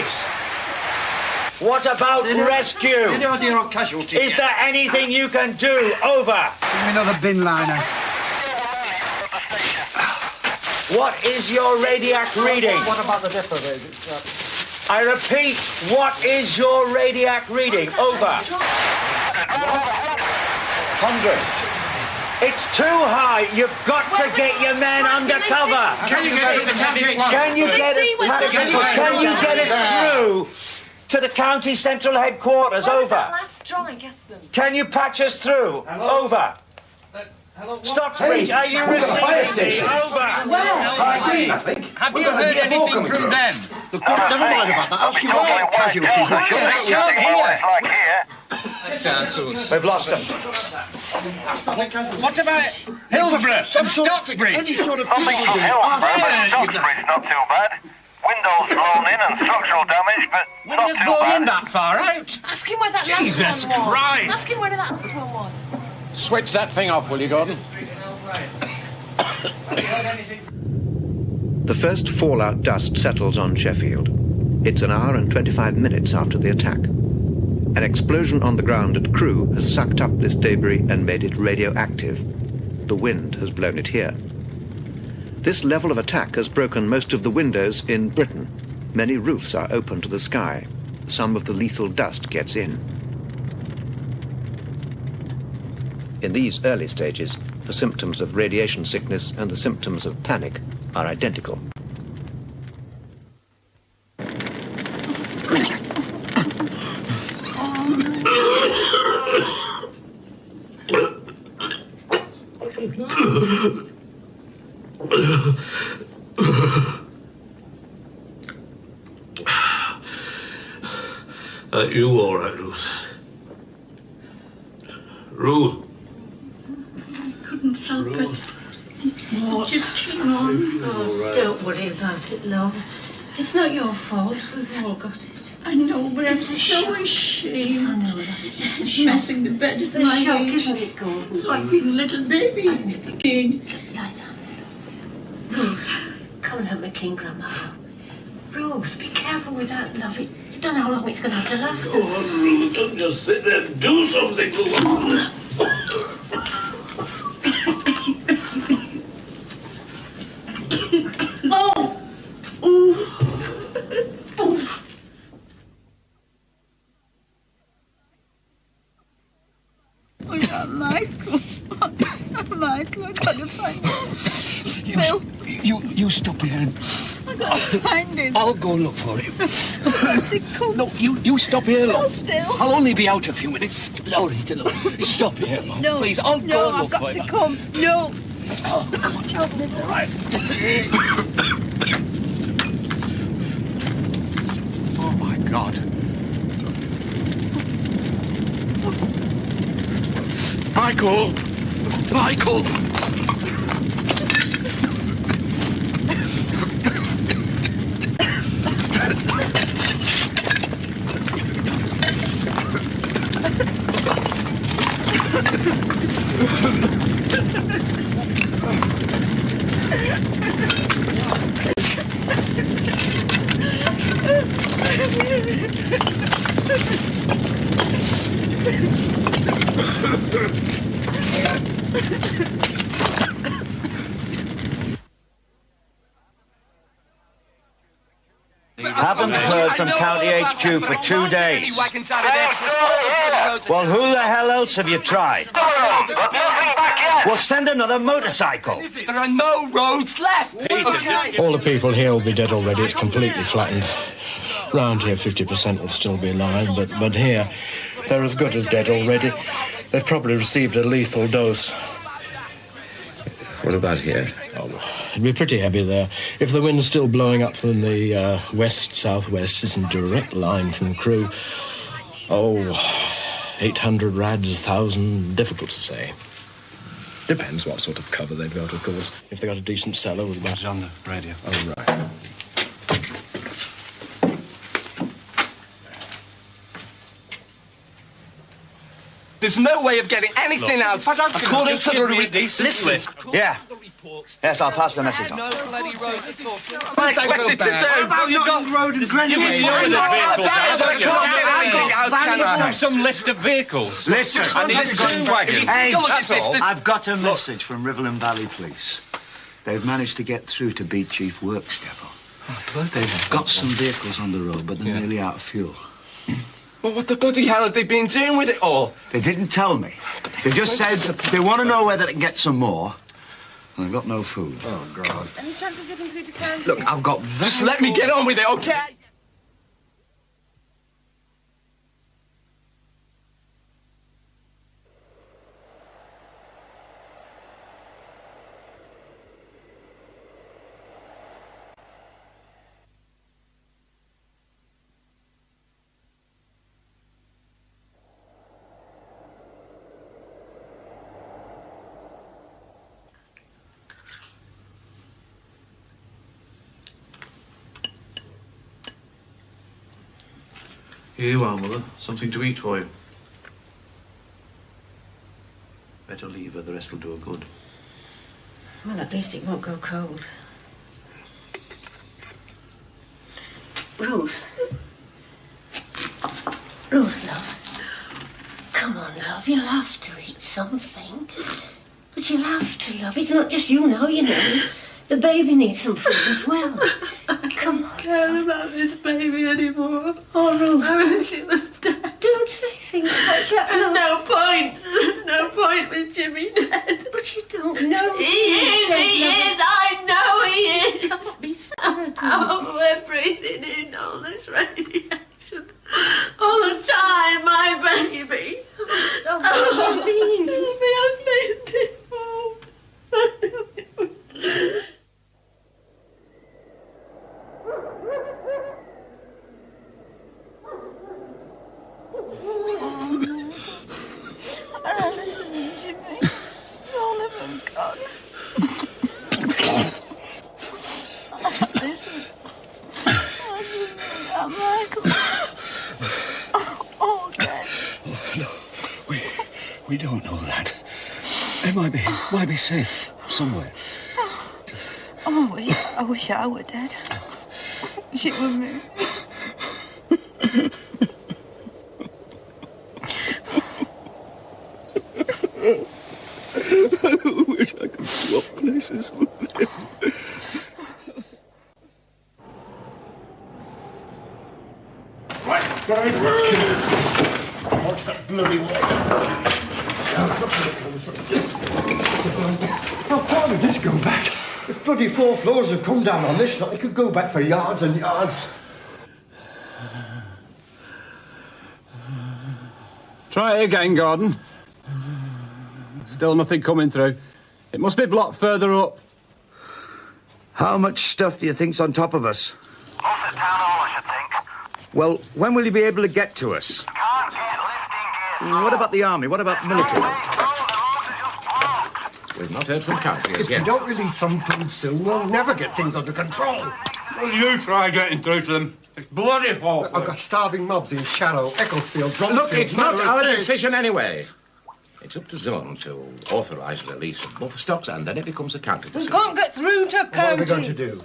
S: police? What about rescue?
C: Casualties.
S: Is there anything you can do? Over.
C: Give me another bin liner.
S: What is your radiac reading?
N: What about the depot there?
S: I repeat, what is your radiac reading? Over. 100. It's too high. You've got to get your men under cover.
O: Can you get us to the county?
S: Can you get us through to the county central headquarters? Over.
W: Last straw, I guess them.
S: Can you patch us through? Over. Stockbridge, are you receiving me? Over.
O: Have you heard anything from them?
C: Look, never mind about that. Ask you what casualties.
S: We've lost them.
O: What about Hillsborough and Stockbridge?
V: Hillsborough and Stockbridge, not too bad. Windows blown in and structural damage, but
O: Windows blown in that far out?
W: Ask him where that
O: Jesus
W: last one was.
O: Christ.
W: Ask him where that last one was.
O: Switch that thing off, will you, Gordon?
X: The first fallout dust settles on Sheffield. It's an hour and 25 minutes after the attack. An explosion on the ground at Crewe has sucked up this debris and made it radioactive. The wind has blown it here. This level of attack has broken most of the windows in Britain. Many roofs are open to the sky. Some of the lethal dust gets in. In these early stages, the symptoms of radiation sickness and the symptoms of panic are identical.
H: Are you all right, Ruth? Ruth?
K: I couldn't help it. It just came on.
H: Right.
K: Don't worry about it, love. It's not your fault. We've all got it. I know, but I'm so ashamed. Yes, I know that. It's just the shock. Messing the bed
W: It's
K: at
W: the
K: my
W: shock,
K: age.
W: isn't it, Gordon?
K: It's like being a little baby again.
W: Lie down. Ruth, come and help me clean Grandma. Ruth, be careful with that, love. You don't know how long it's going to have to last us.
H: Oh, Ruth, don't just sit there and do something.
K: Oh! Oh! Oh!
P: Oh, yeah, Michael. Michael, I gotta find him. Phil.
E: You stop here and
P: I gotta find him.
E: I'll go look for him.
P: What's it called?
E: No, you stop here,
P: No,
E: love.
P: Phil.
E: I'll only be out a few minutes. Loretta, look. Stop here, love.
P: No,
E: Please, I'll go
P: I've
E: look
P: got
E: for
P: to
E: him.
P: come. No.
E: Oh, come on.
P: Help me.
E: All right. Oh, my God. Michael! Michael!
S: Haven't heard from County HQ for 2 days. Well, who the hell else have you tried? Well, send another motorcycle.
J: There are no roads left.
N: All the people here will be dead already. It's completely flattened. Round here, 50% will still be alive, but here, they're as good as dead already. They've probably received a lethal dose.
O: What about here?
N: Oh, it'd be pretty heavy there. If the wind's still blowing up from the west-southwest, it's in direct line from Crewe. 800 rads, 1,000, difficult to say. Depends what sort of cover they've got, of course. If they've got a decent cellar with...
E: It's on the radio.
N: Oh, right.
J: There's no way of getting anything out. According to the...
S: Yeah,
I: Yes, I'll pass the message on.
R: No bloody roads at all.
I: I expected to do.
C: Well, you've got road and Greenway.
R: Some list of vehicles.
I: Listen,
R: I need a wagon.
I: Hey, I've got a message from Riverland Valley Police. They've managed to get through to Beat Chief Works Depot. They've got some vehicles on the road, but they're nearly out of fuel.
R: Well, what the bloody hell have they been doing with it all?
I: They didn't tell me. They just said they want to know whether they can get some more. And they've got no food.
M: Oh, God.
P: Any chance of getting through to county?
I: Look, I've got...
R: Just let me get on with it, OK?
H: Here you are, Mother. Something to eat for you. Better leave her, the rest will do her good.
W: Well, at least it won't go cold. Ruth. Ruth, love. Come on, love. You'll have to eat something. But you'll have to, love. It's not just you now, you know. The baby needs some food as well. Come on.
K: I don't care about this baby anymore.
W: Oh, Ruth.
K: I wish she was dead.
W: Don't say things like that.
K: There's no point. There's no point with Jimmy dead.
W: But you don't know.
K: He is. I know he is.
W: Don't be sad.
K: Oh, we're breathing in all this radiation. All the time, my baby.
W: Oh,
K: baby, I've made it.
P: Alice and Jimmy, all of them gone. Alice and Michael. Oh, Dad.
I: Oh, no, we don't know that. They might be safe somewhere.
P: Oh, I wish I were dead. I wish it were me.
I: I wish I could swap places with them.
M: Right, guys, let's kill it. Watch that bloody way. How far does this go back? If bloody 4 floors have come down on this, it could go back for yards and yards.
J: Try it again, Gordon. Still nothing coming through. It must be blocked further up.
I: How much stuff do you think's on top of us?
A: Most of town hall, I should think.
I: Well, when will you be able to get to us?
A: Can't get lifting gears.
I: What about the army? What about military?
O: We've not heard from country as
M: If we
O: yet.
M: don't release some food soon, we'll never get things under control.
J: Well, you try getting through to them. It's bloody awful.
M: I've got starving mobs in Shallow, Ecclesfield,
O: Look,
M: Bromfield,
O: it's not
M: Melrose
O: our
M: Place.
O: decision anyway. It's up to Zone to authorise release of buffer stocks, and then it becomes a county
P: We
O: decision.
P: can't get through to
M: What are we going
P: county.
M: to do?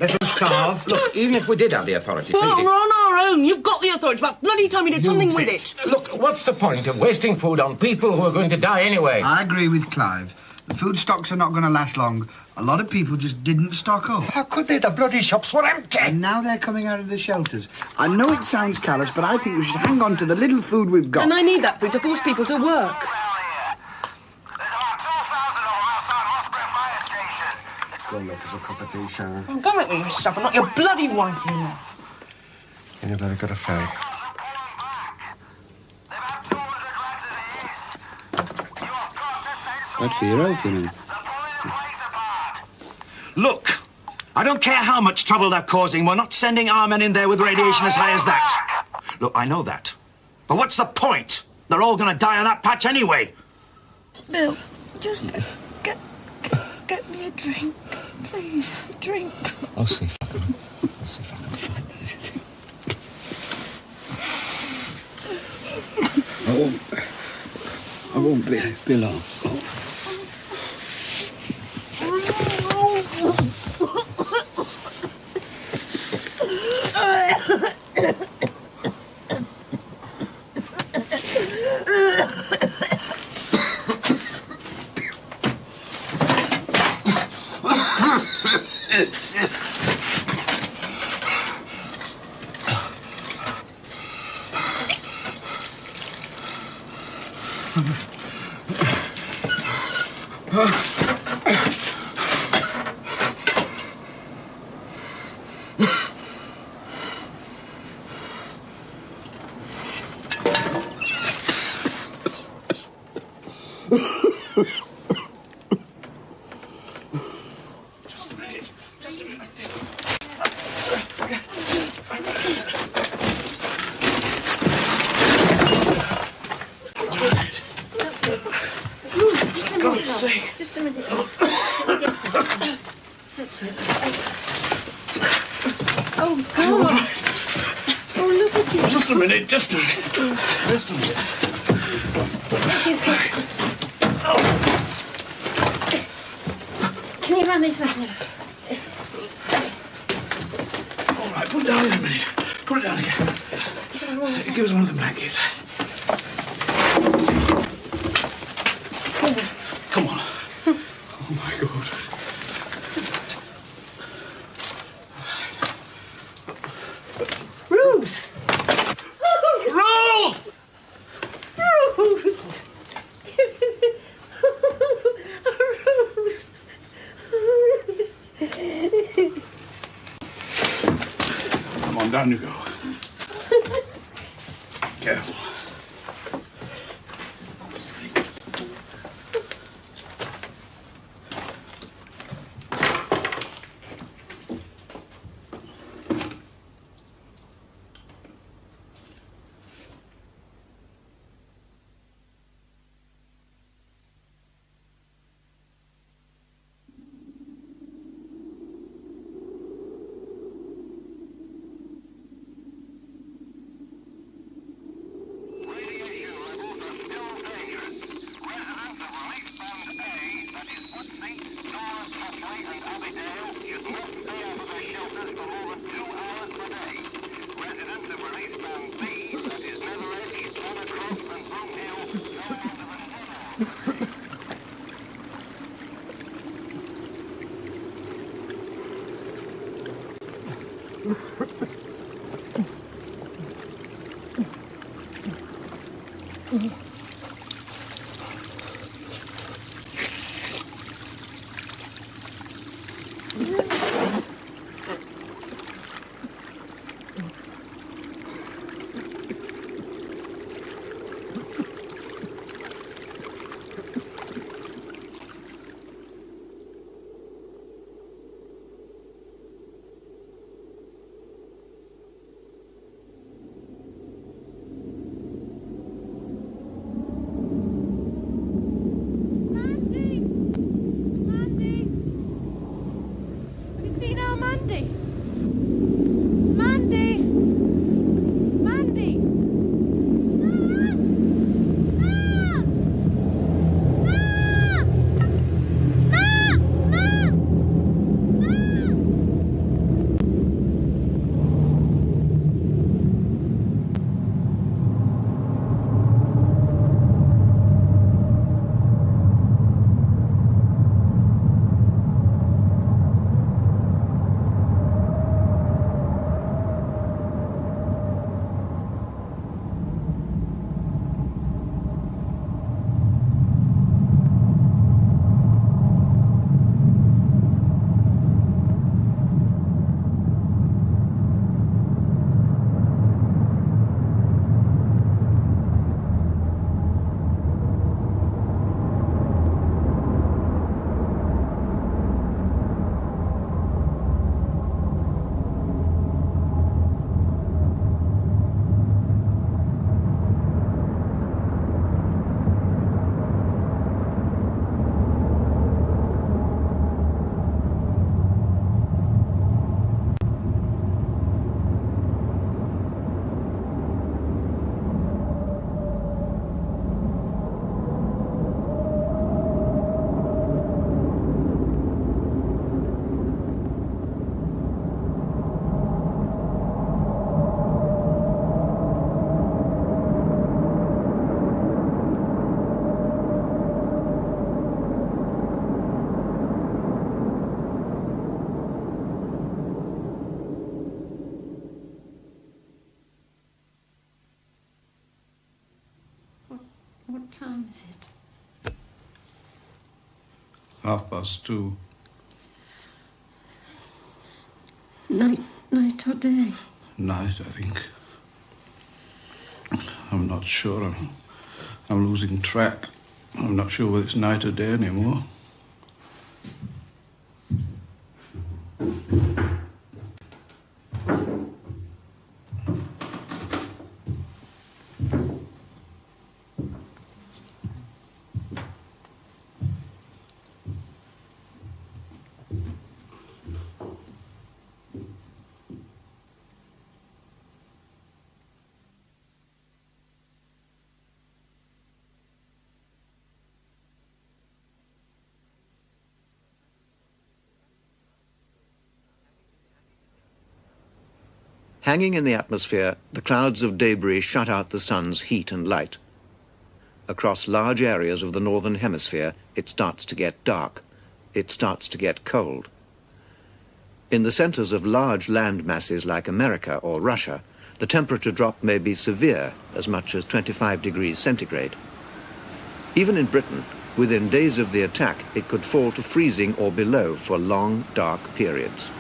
M: Let them starve?
O: Look, even if we did have the authority
P: Well,
O: feeding...
P: we're on our own. You've got the authority. But bloody time you did something with it.
O: Look, what's the point of wasting food on people who are going to die anyway?
C: I agree with Clive. The food stocks are not going to last long. A lot of people just didn't stock up.
M: How could they? The bloody shops were empty.
C: And now they're coming out of the shelters. I know it sounds callous, but I think we should hang on to the little food we've got.
P: And I need that food to force people to work.
M: Go and make us a cup of tea, Sharon.
P: Go make me yourself. I'm not your bloody wife, you know.
M: You never got a fag.
C: That's for your health, you know.
I: Look, I don't care how much trouble they're causing. We're not sending our men in there with radiation as high as that. Look, I know that. But what's the point? They're all going to die on that patch anyway.
P: Bill, just get me a drink. Please, a drink.
I: I'll see if I can find anything. I won't be long.
K: Just a minute. That's it. Oh, God. Oh, look at you.
J: Just a minute, just a minute. Just a minute.
K: Can you manage that now?
J: All right, put it down in a minute. Put it down again. Give us one of the blankets. Come on. Oh, my God.
K: Ruth!
J: Ruth!
K: Ruth!
J: Come on, down you go. Careful.
K: What time is it?
D: 2:30.
K: Night or day?
D: Night, I think. I'm not sure. I'm losing track. I'm not sure whether it's night or day anymore.
X: Hanging in the atmosphere, the clouds of debris shut out the sun's heat and light. Across large areas of the northern hemisphere, it starts to get dark. It starts to get cold. In the centers of large land masses like America or Russia, the temperature drop may be severe, as much as 25 degrees centigrade. Even in Britain, within days of the attack, it could fall to freezing or below for long, dark periods.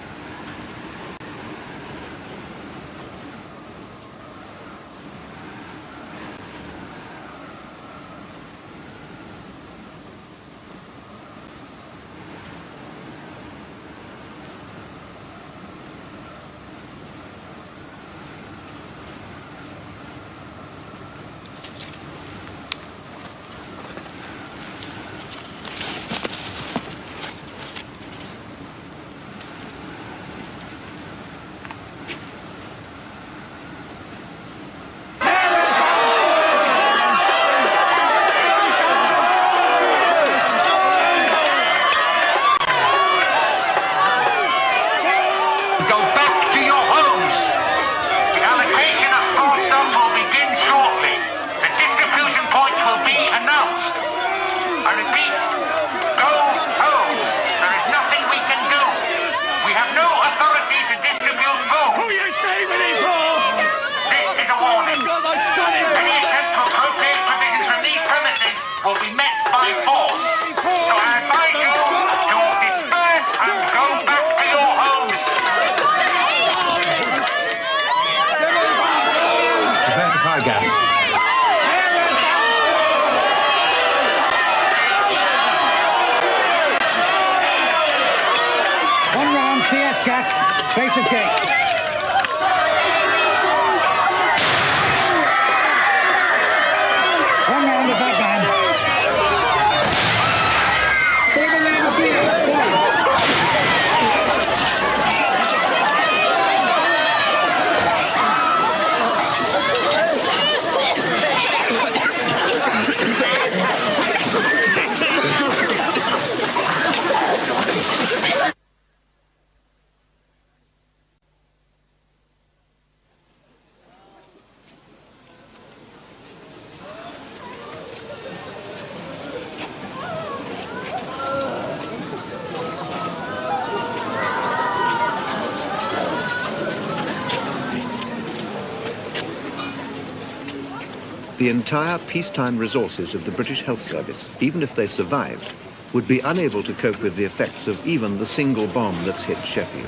X: The entire peacetime resources of the British Health Service, even if they survived, would be unable to cope with the effects of even the single bomb that's hit Sheffield.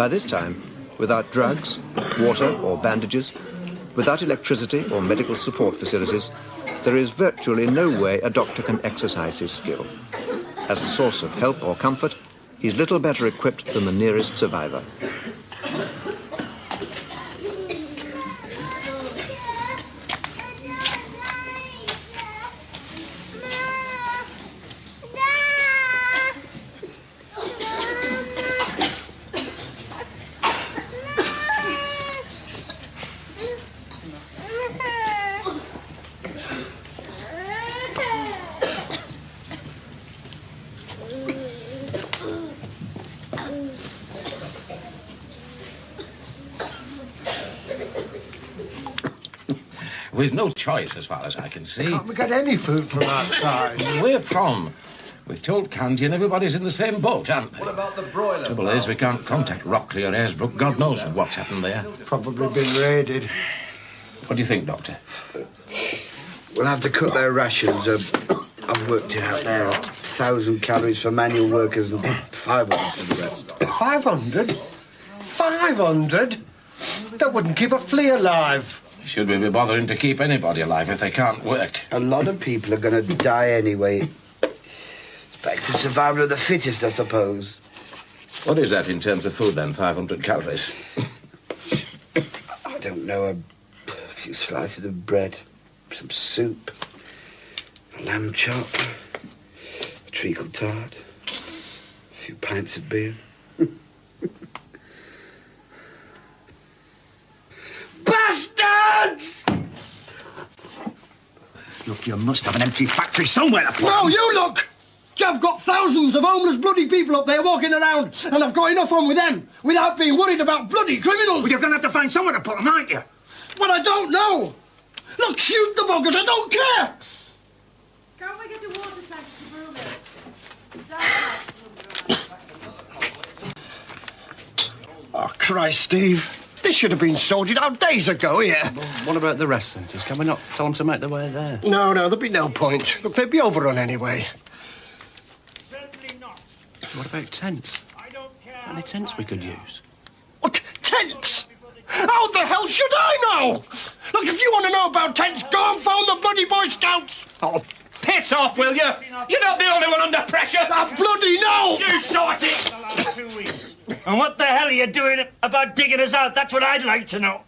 X: By this time, without drugs, water or bandages, without electricity or medical support facilities, there is virtually no way a doctor can exercise his skill. As a source of help or comfort, he's little better equipped than the nearest survivor.
O: We've no choice, as far as I can see.
M: Can't we get any food from outside?
O: Where from? We've told Candy and everybody's in the same boat, aren't they?
R: What about the broiler?
O: Trouble is, we can't contact Rockley or Ayersbrook. God knows what's happened there.
M: Probably been raided.
O: What do you think, Doctor?
C: We'll have to cut their rations. I've worked it out there. 1,000 calories for manual workers and 500 for the rest.
M: 500? 500? That wouldn't keep a flea alive.
O: Should we be bothering to keep anybody alive if they can't work?
C: A lot of people are going to die anyway. It's back to survival of the fittest, I suppose.
O: What is that in terms of food, then? 500 calories?
C: I don't know. A few slices of bread, some soup, a lamb chop, a treacle tart, a few pints of beer. Bastards!
I: Look, you must have an empty factory somewhere to put
M: No,
I: them.
M: you look! I've got thousands of homeless bloody people up there walking around, and I've got enough on with them without being worried about bloody criminals.
I: Well, you're going to have to find somewhere to put them, aren't you?
M: Well, I don't know. Look, shoot the buggers, I don't care.
K: Can't we get the water tank to brew it?
M: Oh, Christ, Steve. This should have been sorted out days ago here.
L: What about the rest centres? Can we not tell them to make their way there?
M: No, there'd be no point. Look, they'd be overrun anyway.
L: What about tents? Any tents we could use?
M: What? Tents? How the hell should I know? Look, if you want to know about tents, go and phone the bloody Boy Scouts.
S: Oh, piss off, will you? You're not the only one under pressure.
M: I bloody know.
S: You sort it.
R: 2 weeks. And what the hell are you doing about digging us out? That's what I'd like to know.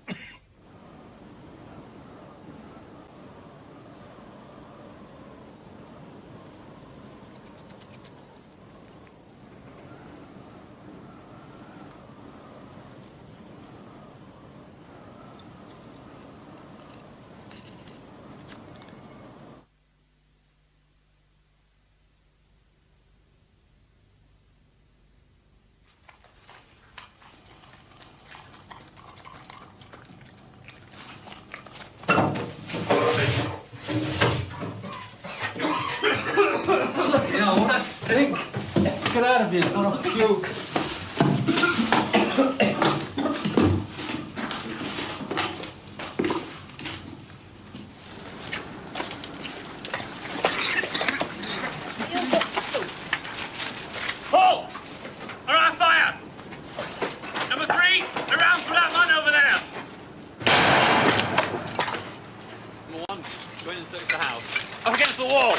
J: What a stink! Let's get out of here. I'm gonna puke.
S: Halt! All right, fire! Number 3, around for that man over there.
J: Number 1, go in and search the house. Up against the wall.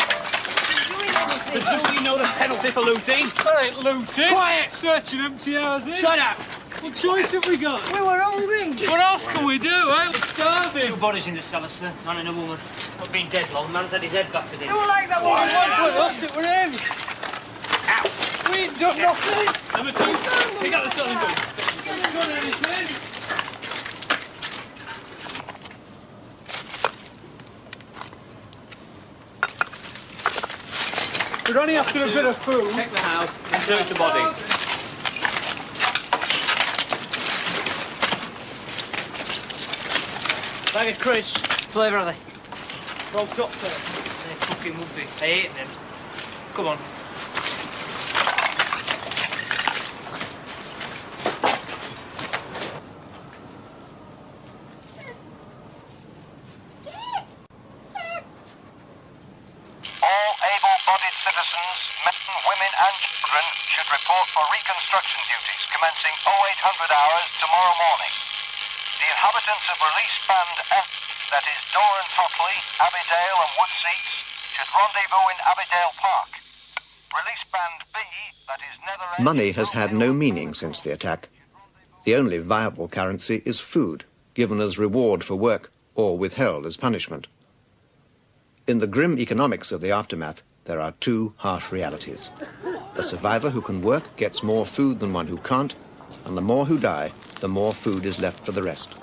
S: The two you know the penalty for looting.
J: That ain't looting.
S: Quiet!
J: Searching empty houses.
S: Shut up!
J: What choice have we got?
K: We were hungry.
J: What else can we do, eh? We're starving.
Q: 2 bodies in the cellar, sir. Man and a woman. Not been dead long. Man's had his head battered in.
K: Who like that
J: What?
K: one?
J: That's it, we're in. Ow! We ain't done nothing.
S: Number 2, take out the stolen goods.
J: Haven't done anything. We're only after a bit of food.
Q: Check the house and search the body. Bag of crisps. Flavour are they?
J: Rolled up there.
Q: They fucking would be. I hate them. Come on.
A: All able-bodied citizens, men, women and children, should report for reconstruction duties commencing 0800 hours tomorrow morning. The inhabitants of Release Band F, that is Doran Totley, Abbeydale and Woodseats, should rendezvous in Abbeydale Park. Release Band B, that is Netherend...
X: Money has had no meaning since the attack. The only viable currency is food, given as reward for work or withheld as punishment. In the grim economics of the aftermath, there are two harsh realities. A survivor who can work gets more food than one who can't, and the more who die, the more food is left for the rest.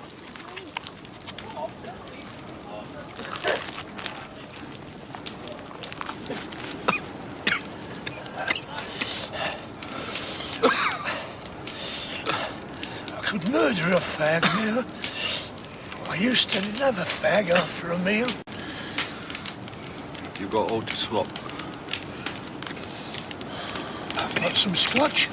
B: I could murder a fag now. I used to love a fag after a meal.
G: You got all to swap.
B: I've got some scotch.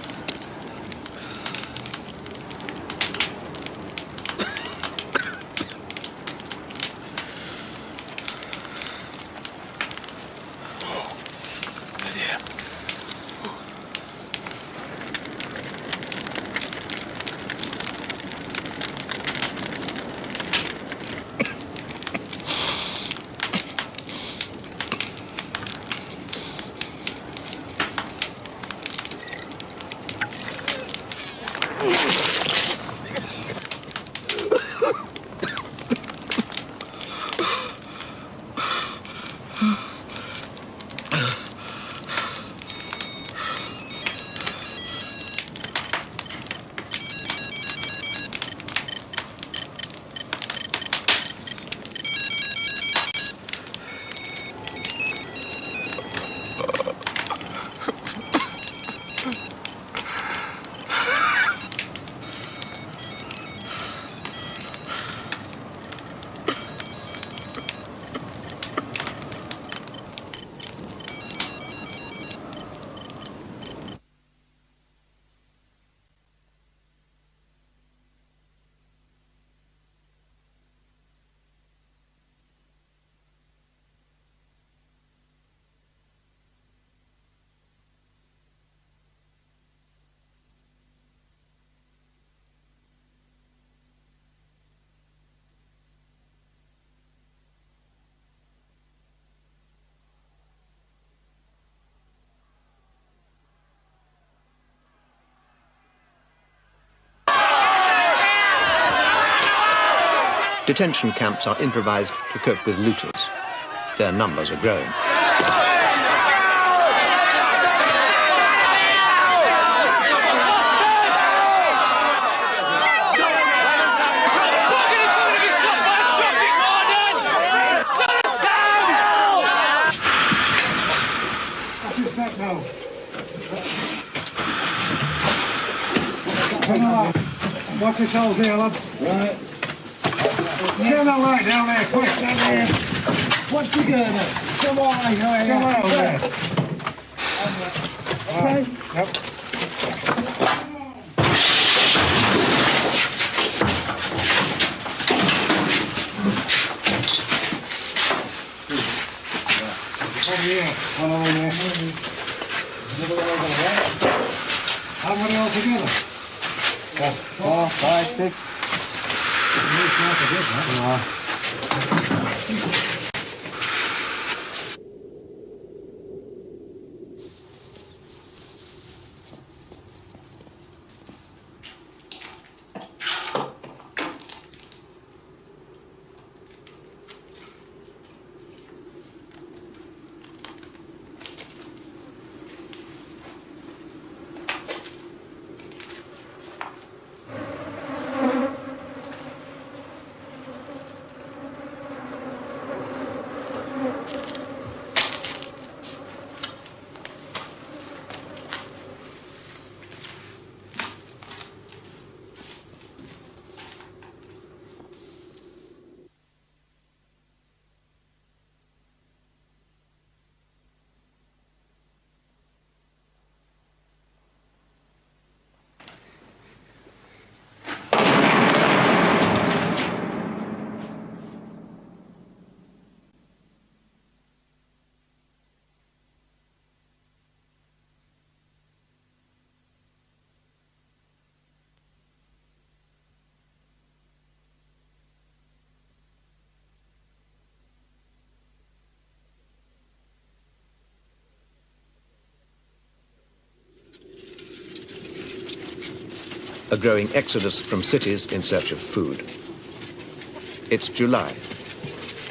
X: Detention camps are improvised to cope with looters. Their numbers are growing.
T: Watch yourselves there, lads. Right. Turn that light down there, quick. Down there. What's the going on? Come on, come on there. Okay? Yep. Over here. One over there. Another one over there. How many altogether? 4, 5, 6.
X: a growing exodus from cities in search of food. It's July.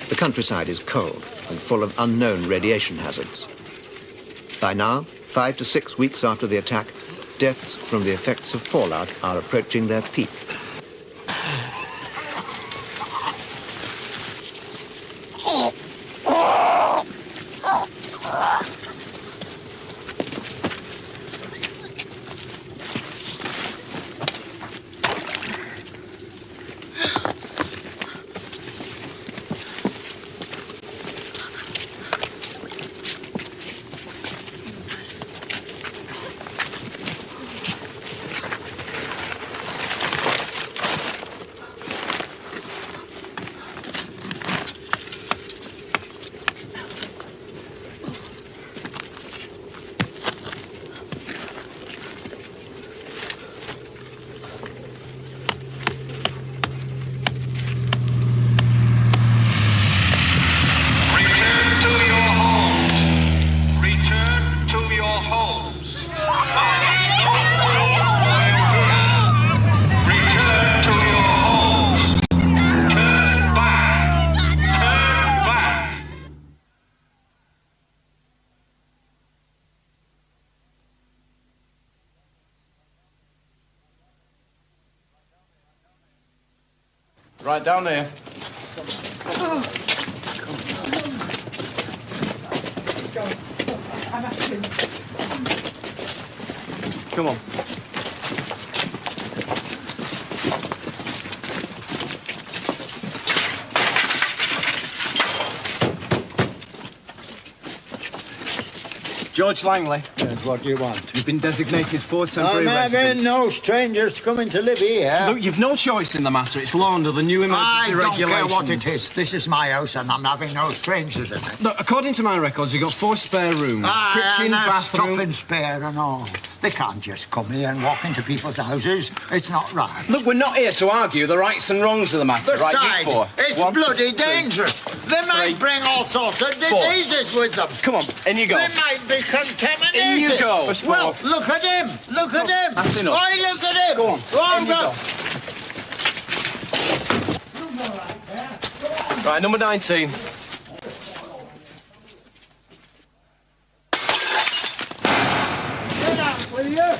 X: The countryside is cold and full of unknown radiation hazards. By now, 5 to 6 weeks after the attack, deaths from the effects of fallout are approaching their peak.
R: Right down there. Come on. George Langley.
F: Yes, what do you want?
R: You've been designated for temporary
F: I'm having no strangers coming to live here.
R: Look, you've no choice in the matter. It's law under the new emergency regulations.
F: I don't care what it is. This is my house and I'm having no strangers in it.
R: Look, according to my records, you've got 4 spare rooms.
F: Kitchen,
R: bathroom...
F: stopping spare and all. They can't just come here and walk into people's houses. It's not right.
R: Look, we're not here to argue the rights and wrongs of the matter,
F: Besides,
R: right? You 4.
F: It's
R: 1,
F: bloody
R: 2,
F: dangerous. They might bring all sorts of
R: 4.
F: diseases with them.
R: Come on, in you go.
F: They might be contaminated.
R: In you go.
F: Well, look at him. Look at him.
R: That's enough.
F: Oi, look at him.
R: Go on.
F: Oh,
R: In you go. Right, number 19.
F: Get out, will you?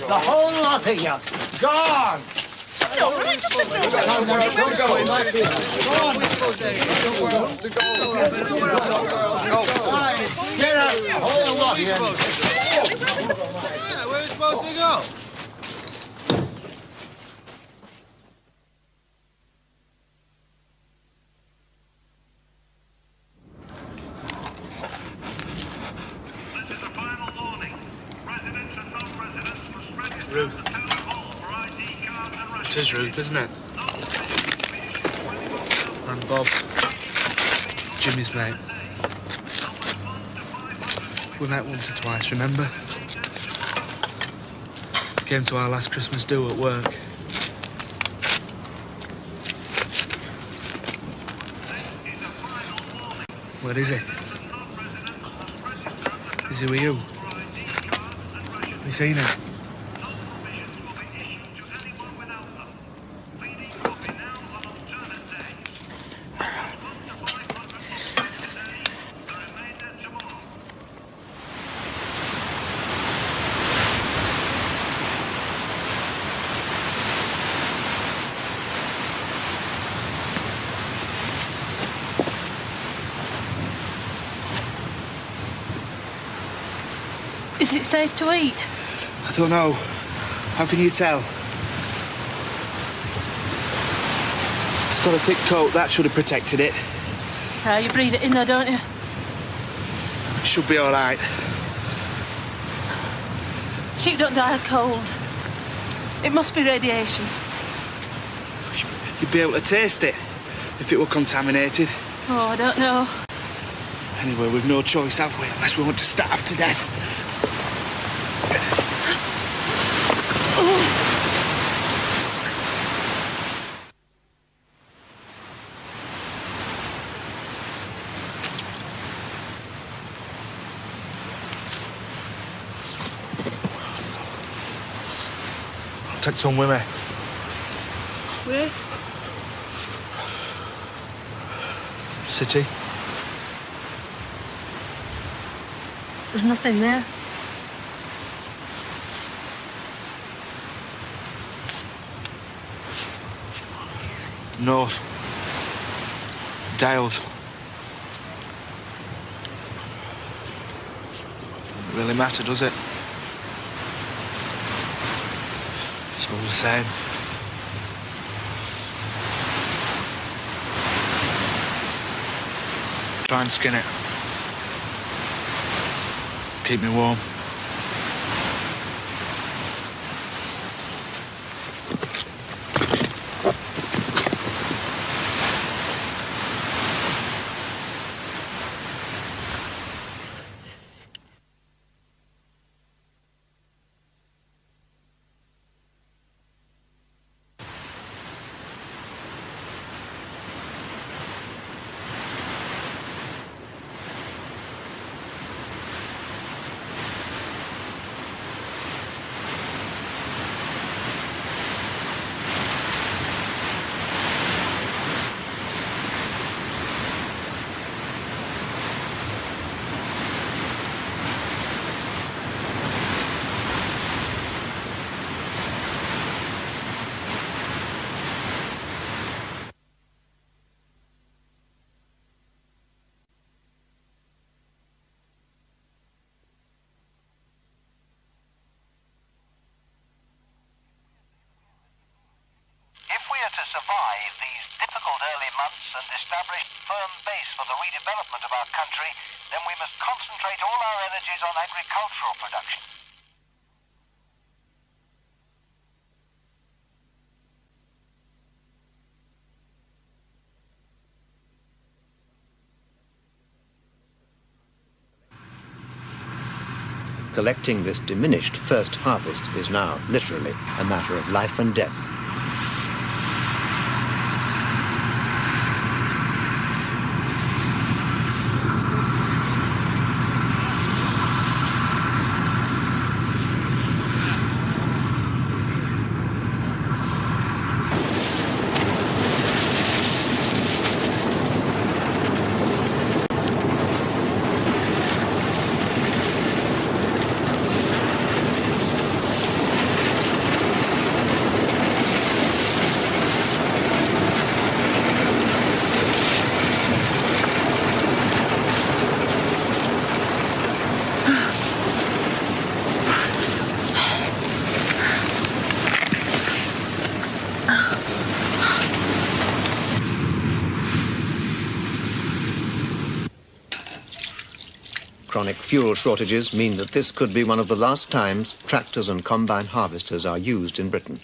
F: The whole lot of you. Gone.
P: No, right, just a minute.
F: Get out, the whole lot of you.
P: Yeah, where are we supposed to go?
R: Ruth. It is Ruth, isn't it? I'm Bob. Jimmy's mate. We met once or twice, remember? Came to our last Christmas do at work. Where is he? Is he with you? Have you seen him?
K: Is it safe to eat?
R: I don't know. How can you tell? It's got a thick coat. That should have protected it.
K: You breathe it in there, don't you?
R: It should be all right.
K: Sheep don't die of cold. It must be radiation.
R: You'd be able to taste it if it were contaminated.
K: Oh, I don't know.
R: Anyway, we've no choice, have we? Unless we want to starve to death. take Tom with me.
P: Where?
R: City.
P: There's nothing there.
R: North. Dales. Doesn't really matter, does it? It's all the same. Try and skin it. Keep me warm.
A: To survive these difficult early months and establish a firm base for the redevelopment of our country, then we must concentrate all our energies on agricultural production.
X: Collecting this diminished first harvest is now literally a matter of life and death. Chronic fuel shortages mean that this could be one of the last times tractors and combine harvesters are used in Britain.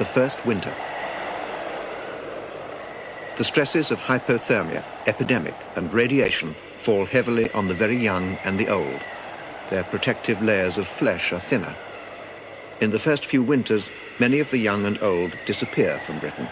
X: the first winter. The stresses of hypothermia, epidemic, and radiation fall heavily on the very young and the old. Their protective layers of flesh are thinner. In the first few winters, many of the young and old disappear from Britain.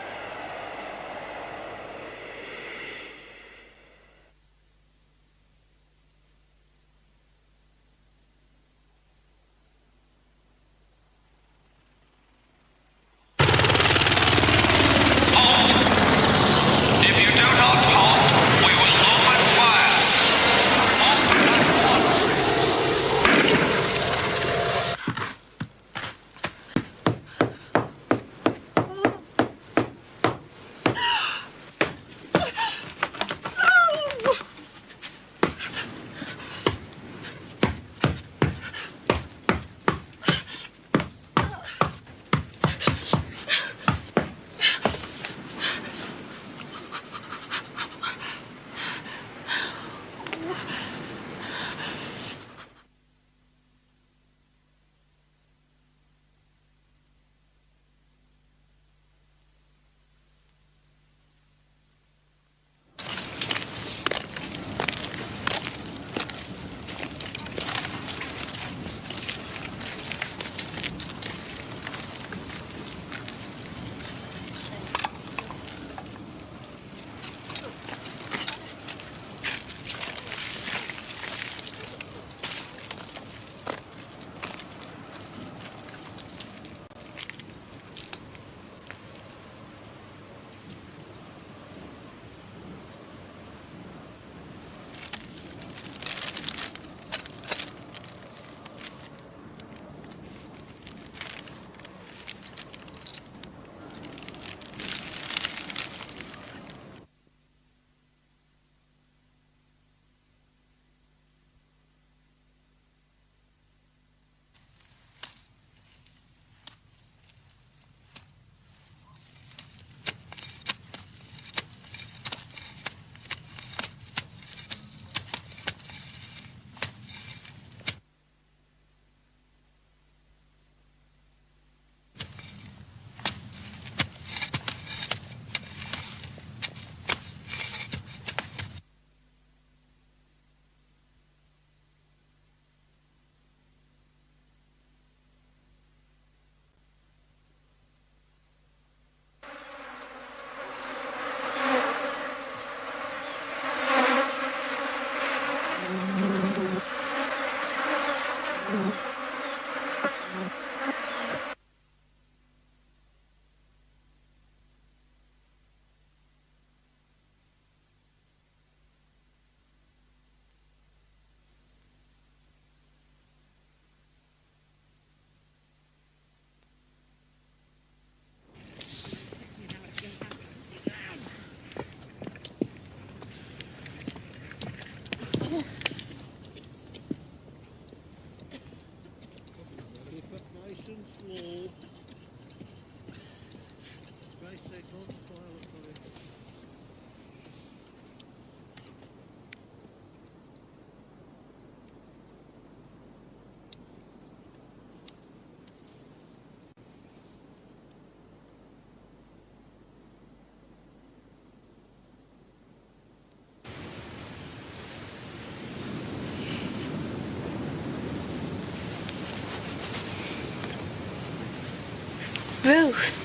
K: Ruth.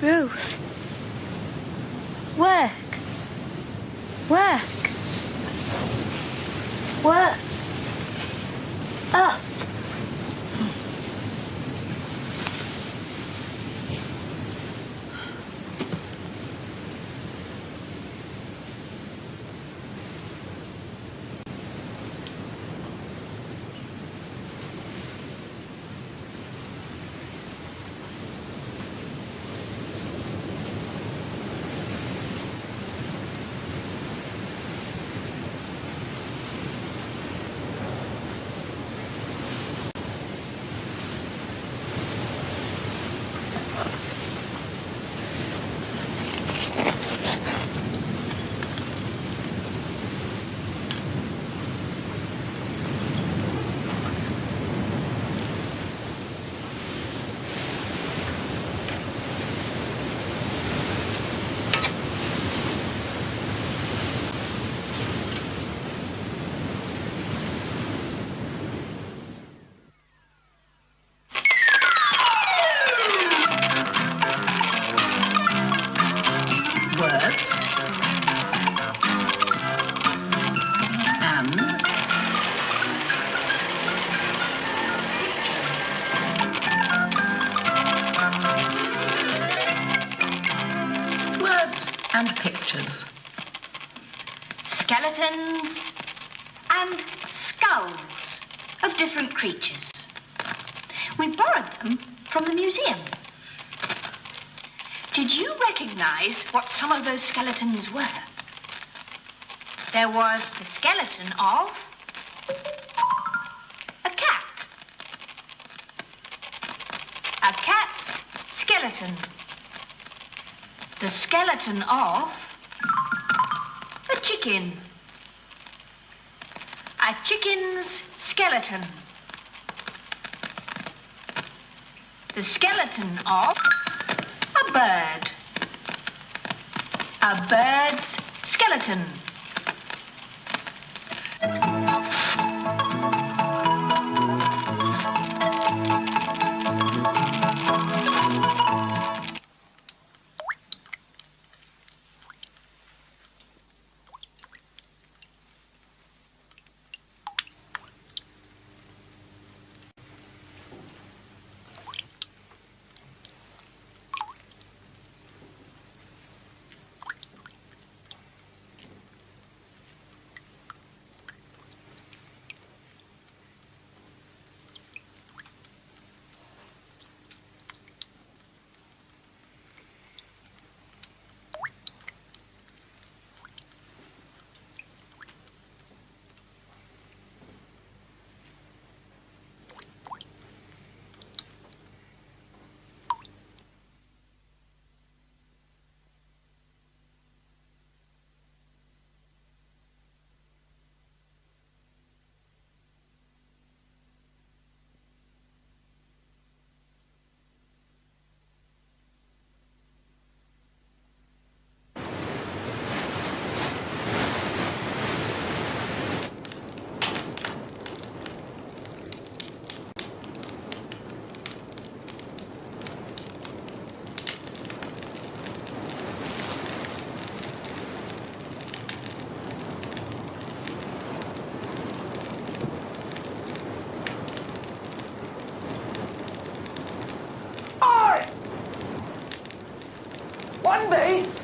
K: Ruth. Work. Work. Work. Up. words and and pictures.
E: Skeletons and skulls of different creatures. We borrowed them from the museum. Did you recognize what some of those skeletons were? There was the skeleton of a cat. A cat's skeleton. The skeleton of a chicken. A chicken's skeleton. The skeleton of a bird. A bird's skeleton.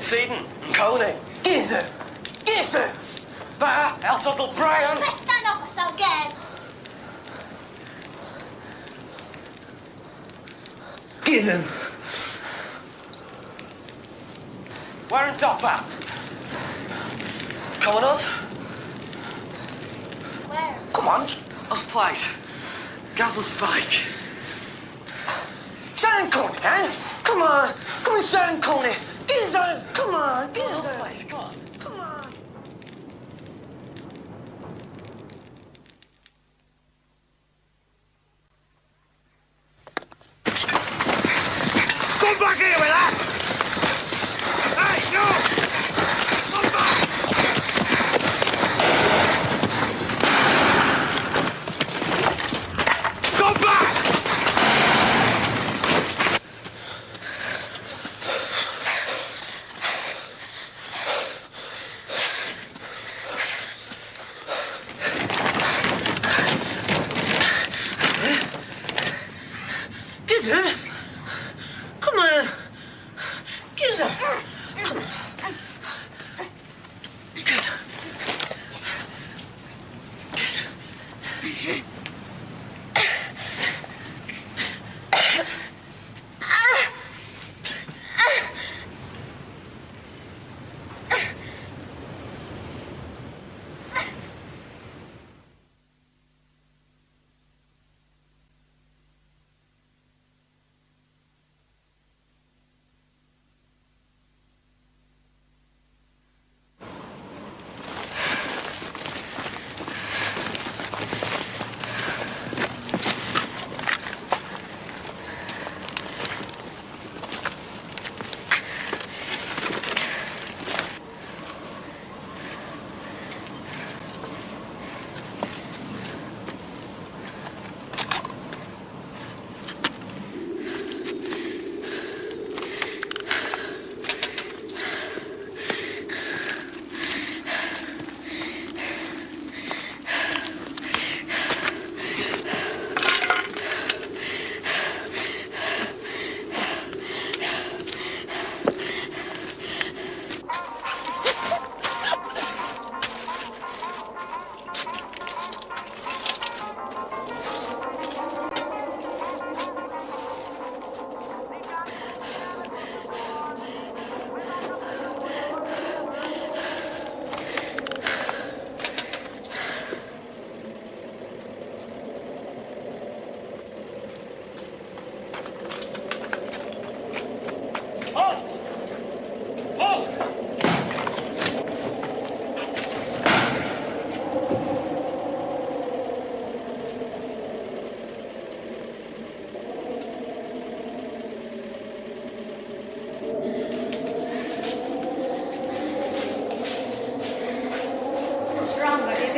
J: Seaton and Coney. Gizu! Gizu! There, Eltozel Brian!
G: Let's stand off us again!
J: Gizu! Warren's Dopper! Come on, us?
G: Where?
J: Come on! Us place. Gazzle Spike. Shannon Coney, eh? Come on! Come on, Shannon Coney! Gizu! Come on! Gizu! Us place, come on! Come on!
R: Come back here with that! Hey, no! Come back! Come back!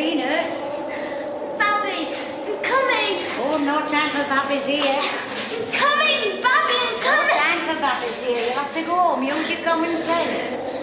W: peanuts.
K: Babby, I'm coming.
W: Oh, no time for babbies here.
K: I'm coming, Babby, I'm coming.
W: No time for babbies here. You'll have to go home. Use your common sense.